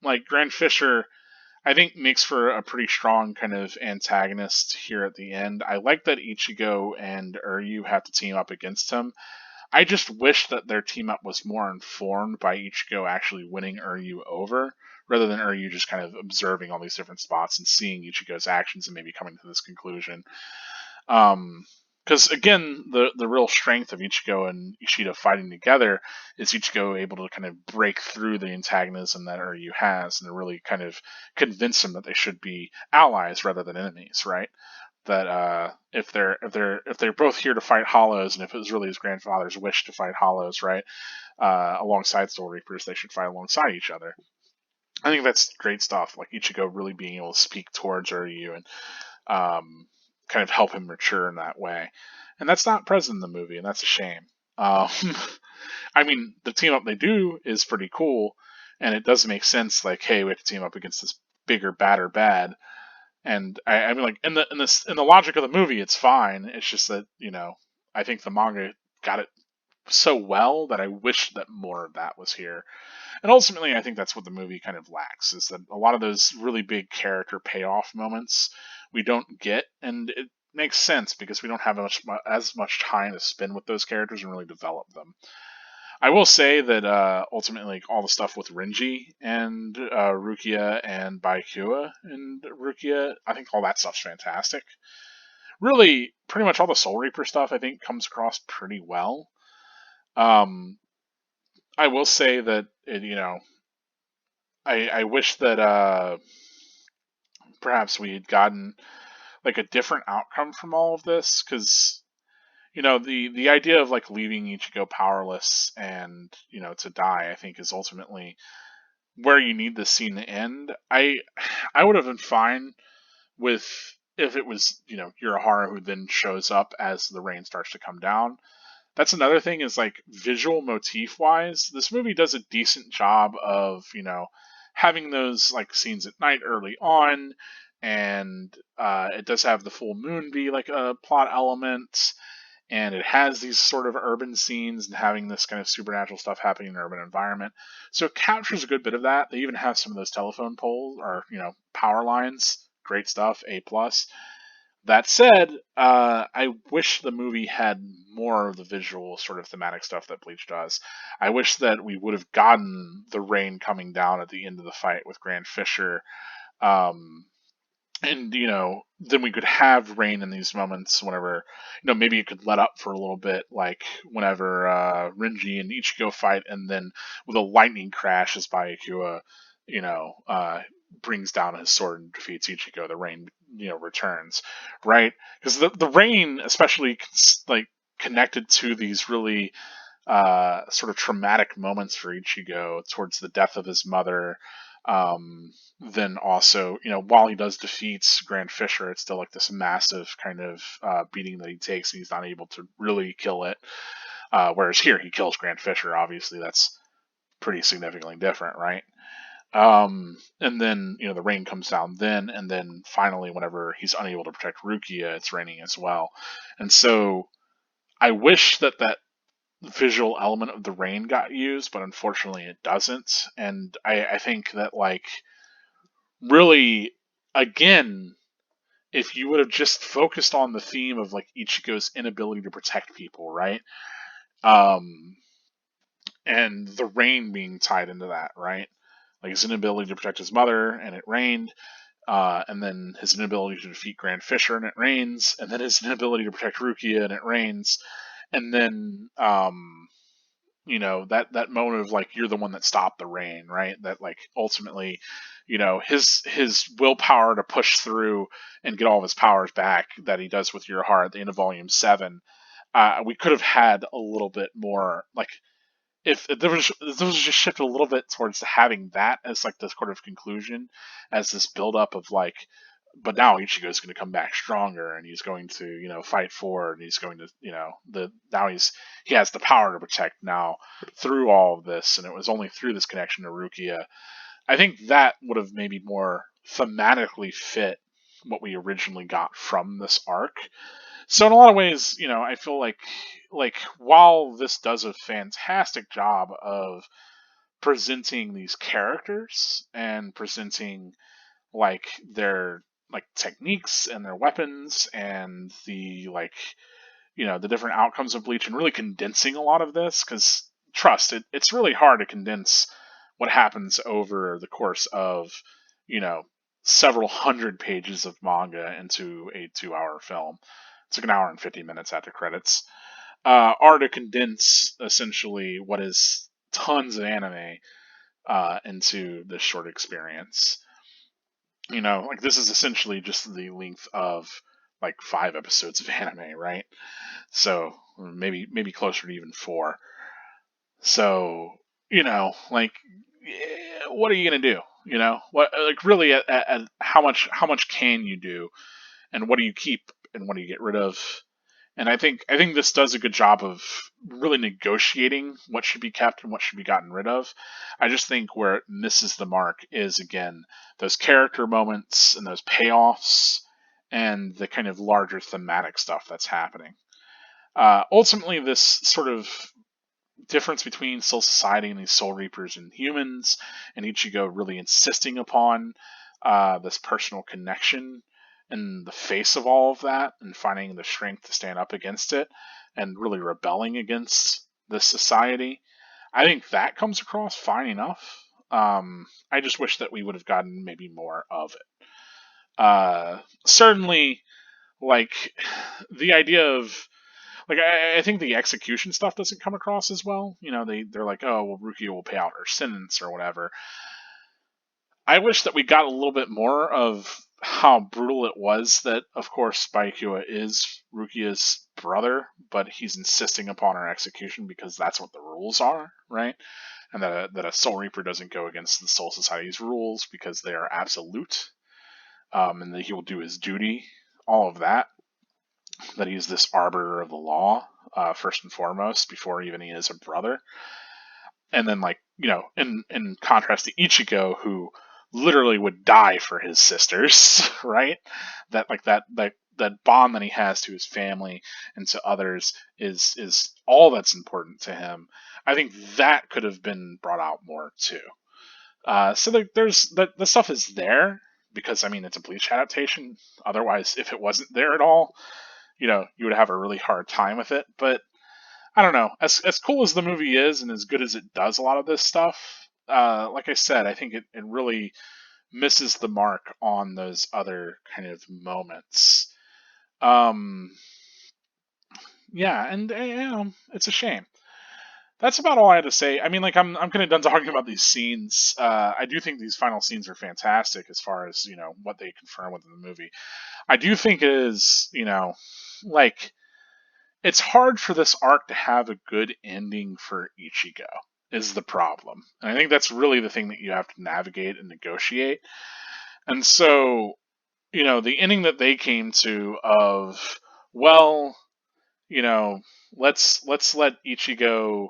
like Grand Fisher, I think makes for a pretty strong kind of antagonist here at the end. I like that Ichigo and Uryu have to team up against him. I just wish that their team up was more informed by Ichigo actually winning Uryu over, rather than Uryu just kind of observing all these different spots and seeing Ichigo's actions and maybe coming to this conclusion. Because again, the real strength of Ichigo and Ishida fighting together is Ichigo able to kind of break through the antagonism that Uryu has, and to really kind of convince him that they should be allies rather than enemies, right? That if they're both here to fight Hollows, and if it was really his grandfather's wish to fight Hollows, right, alongside Soul Reapers, they should fight alongside each other. I think that's great stuff. Like Ichigo really being able to speak towards Uryu and kind of help him mature in that way, and that's not present in the movie, and that's a shame. Um, I mean, the team up they do is pretty cool, and it does make sense. Like, hey, we have to team up against this bigger, badder bad. And I mean, like in the logic of the movie, it's fine. It's just that I think the manga got it so well that I wish that more of that was here. And ultimately, I think that's what the movie kind of lacks, is that a lot of those really big character payoff moments we don't get, and it makes sense because we don't have as much time to spend with those characters and really develop them. I will say that ultimately, like, all the stuff with Renji and Rukia and Byakuya and Rukia, I think all that stuff's fantastic. Really, pretty much all the Soul Reaper stuff I think comes across pretty well. Um, I will say that I wish that perhaps we had gotten like a different outcome from all of this, because the idea of like leaving Ichigo powerless and to die, I think, is ultimately where you need this scene to end. I would have been fine with if it was Urahara who then shows up as the rain starts to come down. That's another thing, is like visual motif wise, this movie does a decent job of having those like scenes at night early on, and it does have the full moon be like a plot element, and it has these sort of urban scenes and having this kind of supernatural stuff happening in an urban environment. So it captures a good bit of that. They even have some of those telephone poles or power lines. Great stuff. A plus. That said, I wish the movie had more of the visual sort of thematic stuff that Bleach does. I wish that we would have gotten the rain coming down at the end of the fight with Grand Fisher. Um, and then we could have rain in these moments whenever maybe it could let up for a little bit, like whenever Renji and Ichigo fight, and then with a lightning crash as Byakuya you know uh brings down his sword and defeats Ichigo, the rain returns, right? Because the rain, especially like connected to these really sort of traumatic moments for Ichigo towards the death of his mother. Then also, while he does defeat Grand Fisher, it's still like this massive kind of beating that he takes, and he's not able to really kill it. Whereas here, he kills Grand Fisher. Obviously, that's pretty significantly different, right? And then the rain comes down then, and then finally, whenever he's unable to protect Rukia, it's raining as well. And so I wish that visual element of the rain got used, but unfortunately it doesn't. And I think that, like, really, again, if you would have just focused on the theme of like Ichigo's inability to protect people, right? Um, and the rain being tied into that, right? Like his inability to protect his mother, and it rained, and then his inability to defeat Grand Fisher, and it rains, and then his inability to protect Rukia, and it rains, and then that moment of like, you're the one that stopped the rain, right? That like ultimately his willpower to push through and get all of his powers back that he does with your heart at the end of volume 7. We could have had a little bit more, like, if there was just shifted a little bit towards having that as like the sort of conclusion, as this build up of like, but now Ichigo's going to come back stronger, and he's going to fight forward, and he's going to the now he has the power to protect now through all of this, and it was only through this connection to Rukia. I think that would have maybe more thematically fit what we originally got from this arc. So in a lot of ways, I feel like while this does a fantastic job of presenting these characters and presenting like their like techniques and their weapons and the like the different outcomes of Bleach, and really condensing a lot of this, because trust it's really hard to condense what happens over the course of you know several hundred pages of manga into a 2-hour film. It's like an hour and 50 minutes after credits. Are to condense essentially what is tons of anime into this short experience. Like, this is essentially just the length of like 5 episodes of anime, right? So maybe closer to even 4. So like, what are you gonna do? What, like, really, at how much can you do, and what do you keep, and what do you get rid of? And I think this does a good job of really negotiating what should be kept and what should be gotten rid of. I just think where it misses the mark is, again, those character moments and those payoffs and the kind of larger thematic stuff that's happening. Ultimately, this sort of difference between Soul Society and these Soul Reapers and humans, and Ichigo really insisting upon this personal connection in the face of all of that, and finding the strength to stand up against it, and really rebelling against this society. I think that comes across fine enough. I just wish that we would have gotten maybe more of it. Certainly, like the idea of like I think the execution stuff doesn't come across as well. You know, they're like, oh well, Rukia will pay out her sentence or whatever. I wish that we got a little bit more of how brutal it was that, of course, Byakuya is Rukia's brother, but he's insisting upon her execution because that's what the rules are, right? And that a Soul Reaper doesn't go against the Soul Society's rules because they are absolute, and that he will do his duty, all of that. That he's this arbiter of the law, first and foremost, before even he is a brother. And then, like, you know, in contrast to Ichigo, who literally would die for his sisters, right? That like that bond that he has to his family and to others is all that's important to him. I think that could have been brought out more too. So there's the stuff is there because I mean it's a Bleach adaptation. Otherwise, if it wasn't there at all, you know, you would have a really hard time with it. But I don't know. As cool as the movie is, and as good as it does a lot of this stuff, like I said, I think it really misses the mark on those other kind of moments. Um, yeah, and you know, it's a shame. That's about all I had to say. I mean, like I'm kind of done talking about these scenes. I do think these final scenes are fantastic as far as you know what they confirm within the movie. I do think it is you know like it's hard for this arc to have a good ending for Ichigo is the problem. And I think that's really the thing that you have to navigate and negotiate. And so, you know, the ending that they came to of, well, you know, let's let Ichigo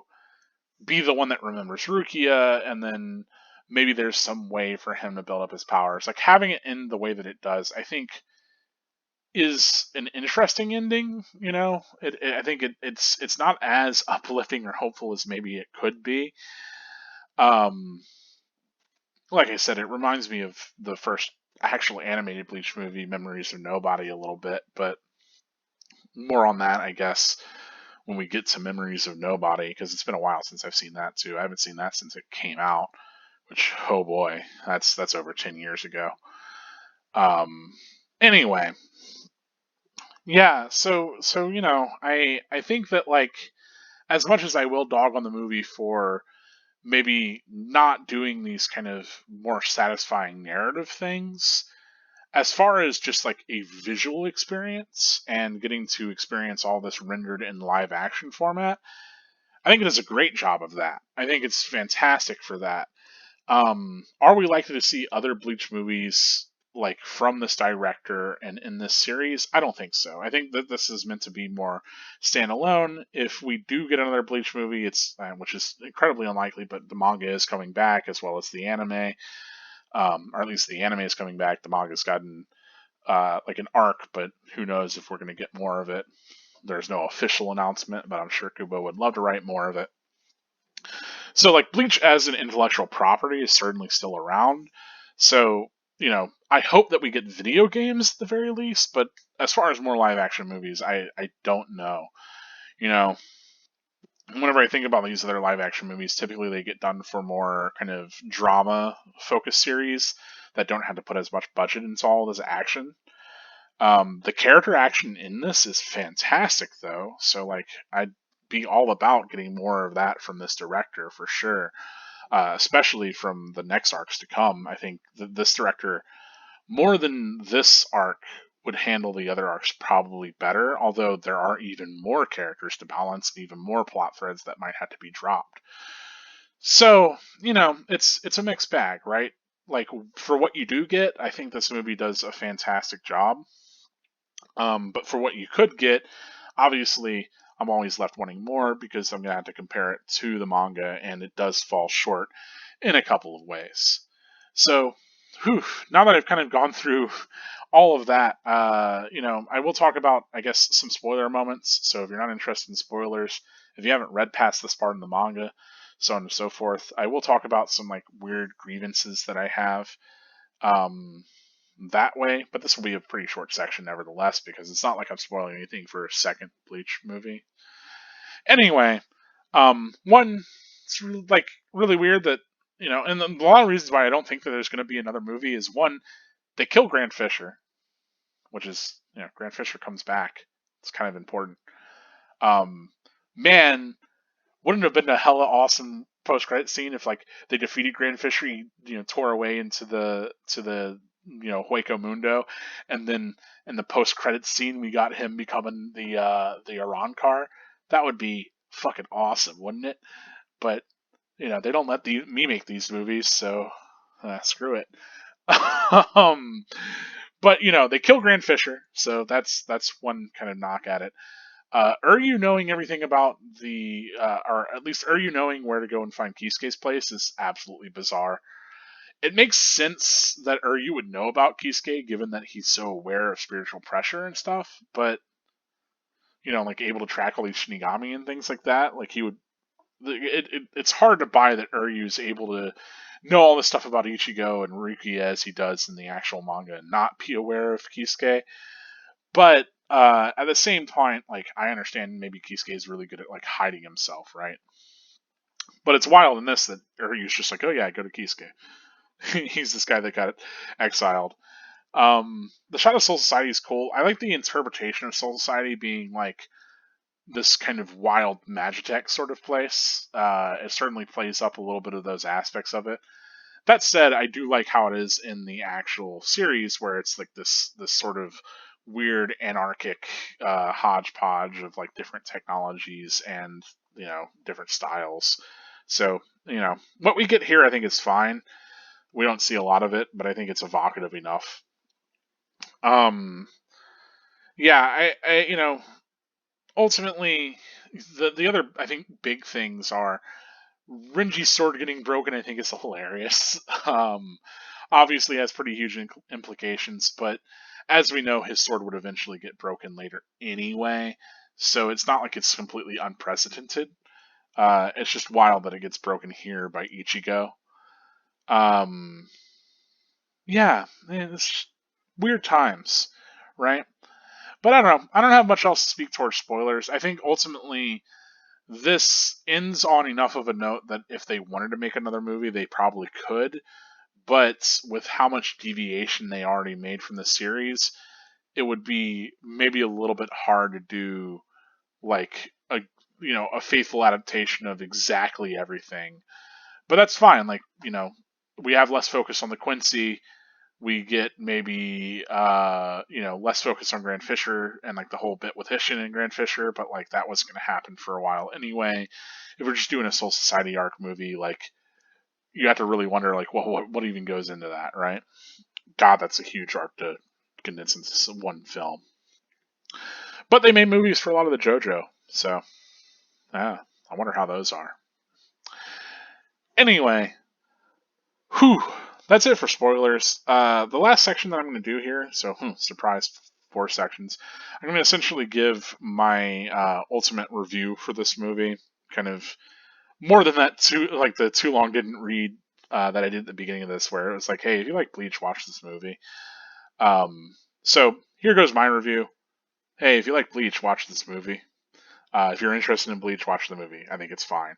be the one that remembers Rukia and then maybe there's some way for him to build up his powers. Like having it end the way that it does, I think is an interesting ending. You know, I think it's not as uplifting or hopeful as maybe it could be. Um, like I said, it reminds me of the first actual animated Bleach movie, Memories of Nobody, a little bit, but more on that, I guess, when we get to Memories of Nobody, because it's been a while since I've seen that too. I haven't seen that since it came out, which oh boy, that's over 10 years ago. Um, anyway, yeah, so you know, I think that like as much as I will dog on the movie for maybe not doing these kind of more satisfying narrative things, as far as just like a visual experience and getting to experience all this rendered in live action format, I think it does a great job of that. I think it's fantastic for that. Are we likely to see other Bleach movies like from this director and in this series? I don't think so. I think that this is meant to be more standalone. If we do get another Bleach movie, it's which is incredibly unlikely, but the manga is coming back as well as the anime, or at least the anime is coming back. The manga's gotten like an arc, but who knows if we're going to get more of it. There's no official announcement, but I'm sure Kubo would love to write more of it. So like Bleach as an intellectual property is certainly still around. So, you know, I hope that we get video games at the very least, but as far as more live action movies, I don't know. You know, whenever I think about these other live action movies, typically they get done for more kind of drama focused series that don't have to put as much budget into all this action. The character action in this is fantastic, though. So, like, I'd be all about getting more of that from this director for sure, especially from the next arcs to come. I think this director, more than this arc, would handle the other arcs probably better, although there are even more characters to balance and even more plot threads that might have to be dropped. So, you know, it's a mixed bag, right? Like, for what you do get, I think this movie does a fantastic job. But for what you could get, obviously, I'm always left wanting more because I'm going to have to compare it to the manga, and it does fall short in a couple of ways. So, now that I've kind of gone through all of that, you know, I will talk about, I guess, some spoiler moments. So if you're not interested in spoilers, if you haven't read past this part in the manga, so on and so forth, I will talk about some like weird grievances that I have. Um, that way, but this will be a pretty short section nevertheless because it's not like I'm spoiling anything for a second Bleach movie. Anyway, one it's like really weird that and a lot of reasons why I don't think that there's going to be another movie is one, they kill Grant Fisher, which is Grant Fisher comes back. It's kind of important. Um, Man, wouldn't it have been a hella awesome post credit scene if like they defeated Grand Fisher, he, tore away into the Hueco Mundo, and then in the post credit scene we got him becoming the Iran car. That would be fucking awesome, wouldn't it? But they don't let me make these movies, so screw it. um, but they kill Grand Fisher, so that's one kind of knock at it. Are you knowing everything about or at least are you knowing where to go and find Kisuke's place is absolutely bizarre. It makes sense that you would know about Kisuke, given that he's so aware of spiritual pressure and stuff, but, like able to track all these Shinigami and things like that, like he would, it's hard to buy that Uryu's able to know all this stuff about Ichigo and Rukia as he does in the actual manga and not be aware of Kisuke. But at the same point, like I understand maybe Kisuke is really good at like hiding himself, right? But it's wild in this that Uryu's just like, oh yeah, go to Kisuke. He's this guy that got exiled. The Shadow Soul Society is cool. I like the interpretation of Soul Society being like this kind of wild Magitech sort of place. It certainly plays up a little bit of those aspects of it. That said, I do like how it is in the actual series, where it's like this sort of weird anarchic hodgepodge of like different technologies and different styles. So what we get here, I think is fine. We don't see a lot of it, but I think it's evocative enough. Um, yeah, I ultimately the other I think big things are Renji's sword getting broken. I think is hilarious. Obviously has pretty huge implications, but as we know, his sword would eventually get broken later anyway, so it's not like it's completely unprecedented. It's just wild that it gets broken here by Ichigo. Um, yeah, it's weird times, right? But I don't know. I don't have much else to speak towards spoilers. I think ultimately this ends on enough of a note that if they wanted to make another movie, they probably could. But with how much deviation they already made from the series, it would be maybe a little bit hard to do like a faithful adaptation of exactly everything. But that's fine. Like we have less focus on the Quincy. We get maybe less focus on Grand Fisher and like the whole bit with Hishin and Grand Fisher, but like that was going to happen for a while anyway. If we're just doing a Soul Society arc movie, like you have to really wonder like what even goes into that, right? God, that's a huge arc to condense into one film. But they made movies for a lot of the JoJo, so yeah, I wonder how those are. Anyway, whew, that's it for spoilers. The last section that I'm going to do here, so surprise, 4 sections. I'm going to essentially give my ultimate review for this movie. Kind of more than that, like the too long didn't read that I did at the beginning of this, where it was like, hey, if you like Bleach, watch this movie. So here goes my review. Hey, if you like Bleach, watch this movie. If you're interested in Bleach, watch the movie. I think it's fine.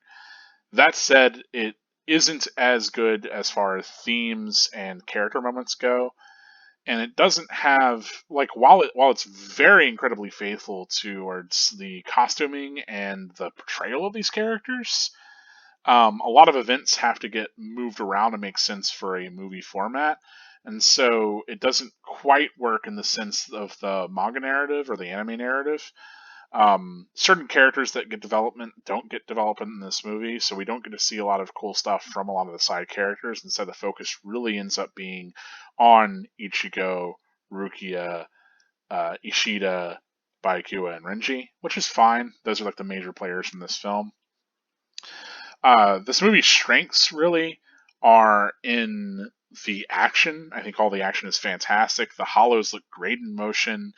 That said, it isn't as good as far as themes and character moments go, and it doesn't have like while it's very incredibly faithful towards the costuming and the portrayal of these characters. A lot of events have to get moved around to make sense for a movie format, and so it doesn't quite work in the sense of the manga narrative or the anime narrative. Certain characters that get development don't get development in this movie, so we don't get to see a lot of cool stuff from a lot of the side characters. Instead, the focus really ends up being on Ichigo, Rukia, Ishida, Byakuya, and Renji, which is fine. Those are like the major players in this film. This movie's strengths really are in the action. I think all the action is fantastic. The hollows look great in motion.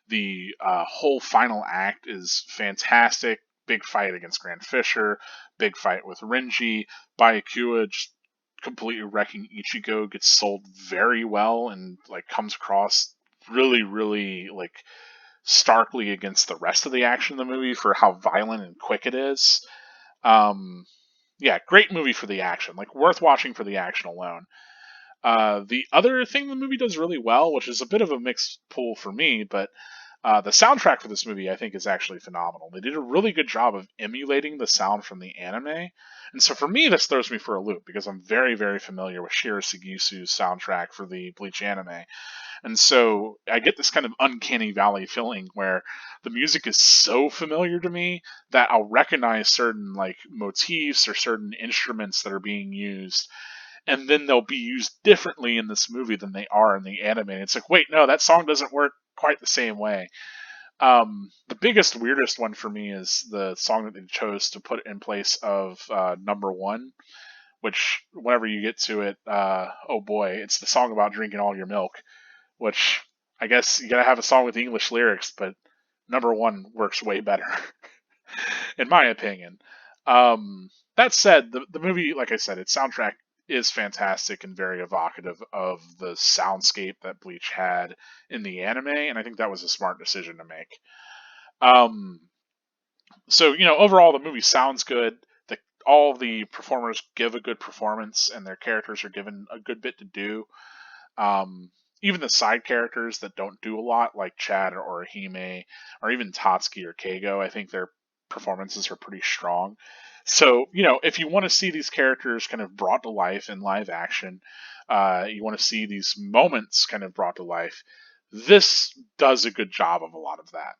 The whole final act is fantastic. Big fight against Grand Fisher, big fight with Renji. Byakuya just completely wrecking Ichigo gets sold very well and like comes across really, really like starkly against the rest of the action in the movie for how violent and quick it is. Um, Yeah, great movie for the action, like worth watching for the action alone. The other thing the movie does really well, which is a bit of a mixed pull for me, but the soundtrack for this movie I think is actually phenomenal. They did a really good job of emulating the sound from the anime, and so for me this throws me for a loop because I'm very very familiar with Shiro Sugisu's soundtrack for the Bleach anime, and so I get this kind of uncanny valley feeling where the music is so familiar to me that I'll recognize certain like motifs or certain instruments that are being used, and then they'll be used differently in this movie than they are in the anime. It's like, wait, no, that song doesn't work quite the same way. The biggest, weirdest one for me is the song that they chose to put in place of number one, which, whenever you get to it, oh boy, it's the song about drinking all your milk, which I guess you gotta have a song with English lyrics, but number one works way better, in my opinion. That said, the movie, like I said, its soundtrack is fantastic and very evocative of the soundscape that Bleach had in the anime, and I think that was a smart decision to make. Um, so overall, the movie sounds good. All the performers give a good performance, and their characters are given a good bit to do. Um, Even the side characters that don't do a lot, like Chad or Hime, or even Tatsuki or Keigo, I think their performances are pretty strong. So, if you want to see these characters kind of brought to life in live action, you want to see these moments kind of brought to life, this does a good job of a lot of that.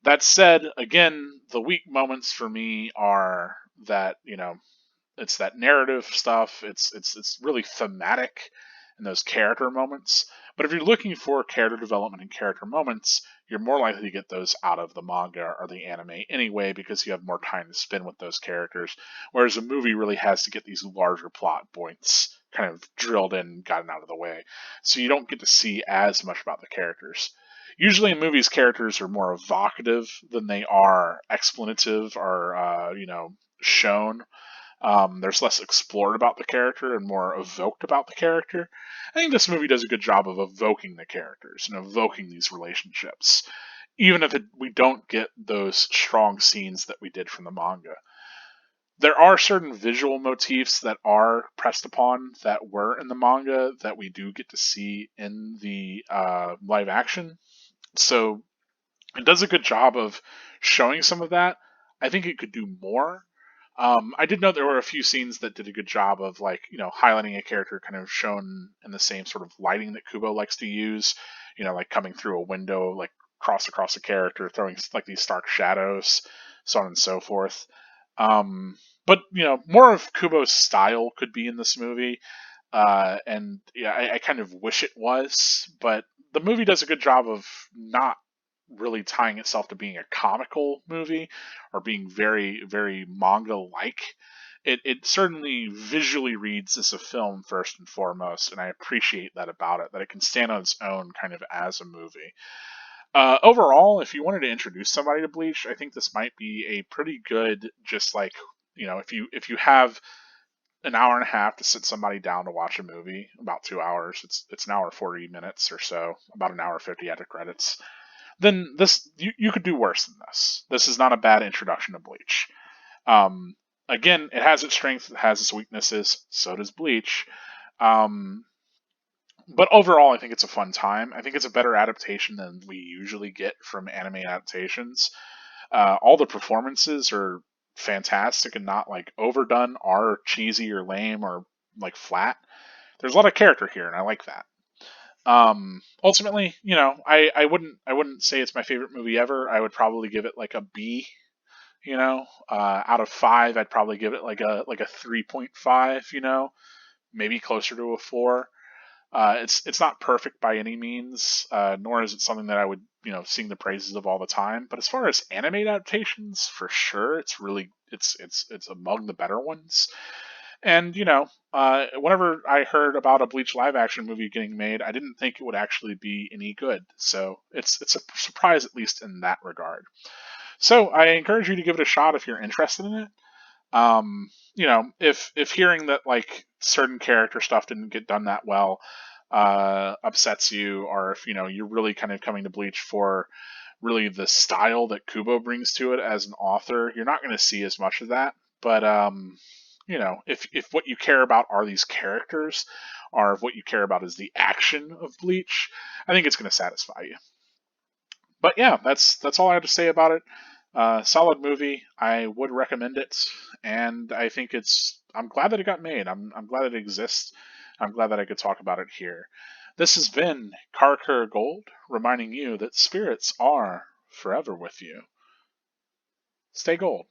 That said, again, the weak moments for me are that, it's that narrative stuff. It's really thematic in those character moments. But if you're looking for character development and character moments, you're more likely to get those out of the manga or the anime anyway, because you have more time to spend with those characters. Whereas a movie really has to get these larger plot points kind of drilled in and gotten out of the way. So you don't get to see as much about the characters. Usually in movies, characters are more evocative than they are explanative or, shown. There's less explored about the character and more evoked about the character. I think this movie does a good job of evoking the characters and evoking these relationships, even if we don't get those strong scenes that we did from the manga. There are certain visual motifs that are pressed upon that were in the manga that we do get to see in the live action. So it does a good job of showing some of that. I think it could do more. I did know there were a few scenes that did a good job of like highlighting a character kind of shown in the same sort of lighting that Kubo likes to use. Like coming through a window, like across a character, throwing like these stark shadows, so on and so forth. But more of Kubo's style could be in this movie, and yeah, I kind of wish it was, but the movie does a good job of not really tying itself to being a comical movie or being very very manga like. It certainly visually reads as a film first and foremost, and I appreciate that about it, that it can stand on its own kind of as a movie. Overall, if you wanted to introduce somebody to Bleach, I think this might be a pretty good, just like, if you have an hour and a half to sit somebody down to watch a movie, about 2 hours. It's an hour 40 minutes or so, about an hour 50 after credits. Then this you could do worse than this. This is not a bad introduction to Bleach. Um, Again, it has its strengths, it has its weaknesses. So does Bleach. Um, but overall, I think it's a fun time. I think it's a better adaptation than we usually get from anime adaptations. All the performances are fantastic and not like overdone or cheesy or lame or like flat. There's a lot of character here, and I like that. Ultimately, I wouldn't say it's my favorite movie ever. I would probably give it like a B. Out of five, I'd probably give it like a 3.5. Maybe closer to a four. It's not perfect by any means, nor is it something that I would sing the praises of all the time. But as far as anime adaptations, for sure, it's among the better ones. And whenever I heard about a Bleach live action movie getting made, I didn't think it would actually be any good. So it's a surprise, at least in that regard. So I encourage you to give it a shot if you're interested in it. If hearing that like certain character stuff didn't get done that well upsets you, or if you're really kind of coming to Bleach for really the style that Kubo brings to it as an author, you're not going to see as much of that. But if what you care about are these characters, or if what you care about is the action of Bleach, I think it's going to satisfy you. But yeah, that's all I have to say about it. Solid movie. I would recommend it, and I think I'm glad that it got made. I'm glad it exists. I'm glad that I could talk about it here. This has been Karkur Gold, reminding you that spirits are forever with you. Stay gold.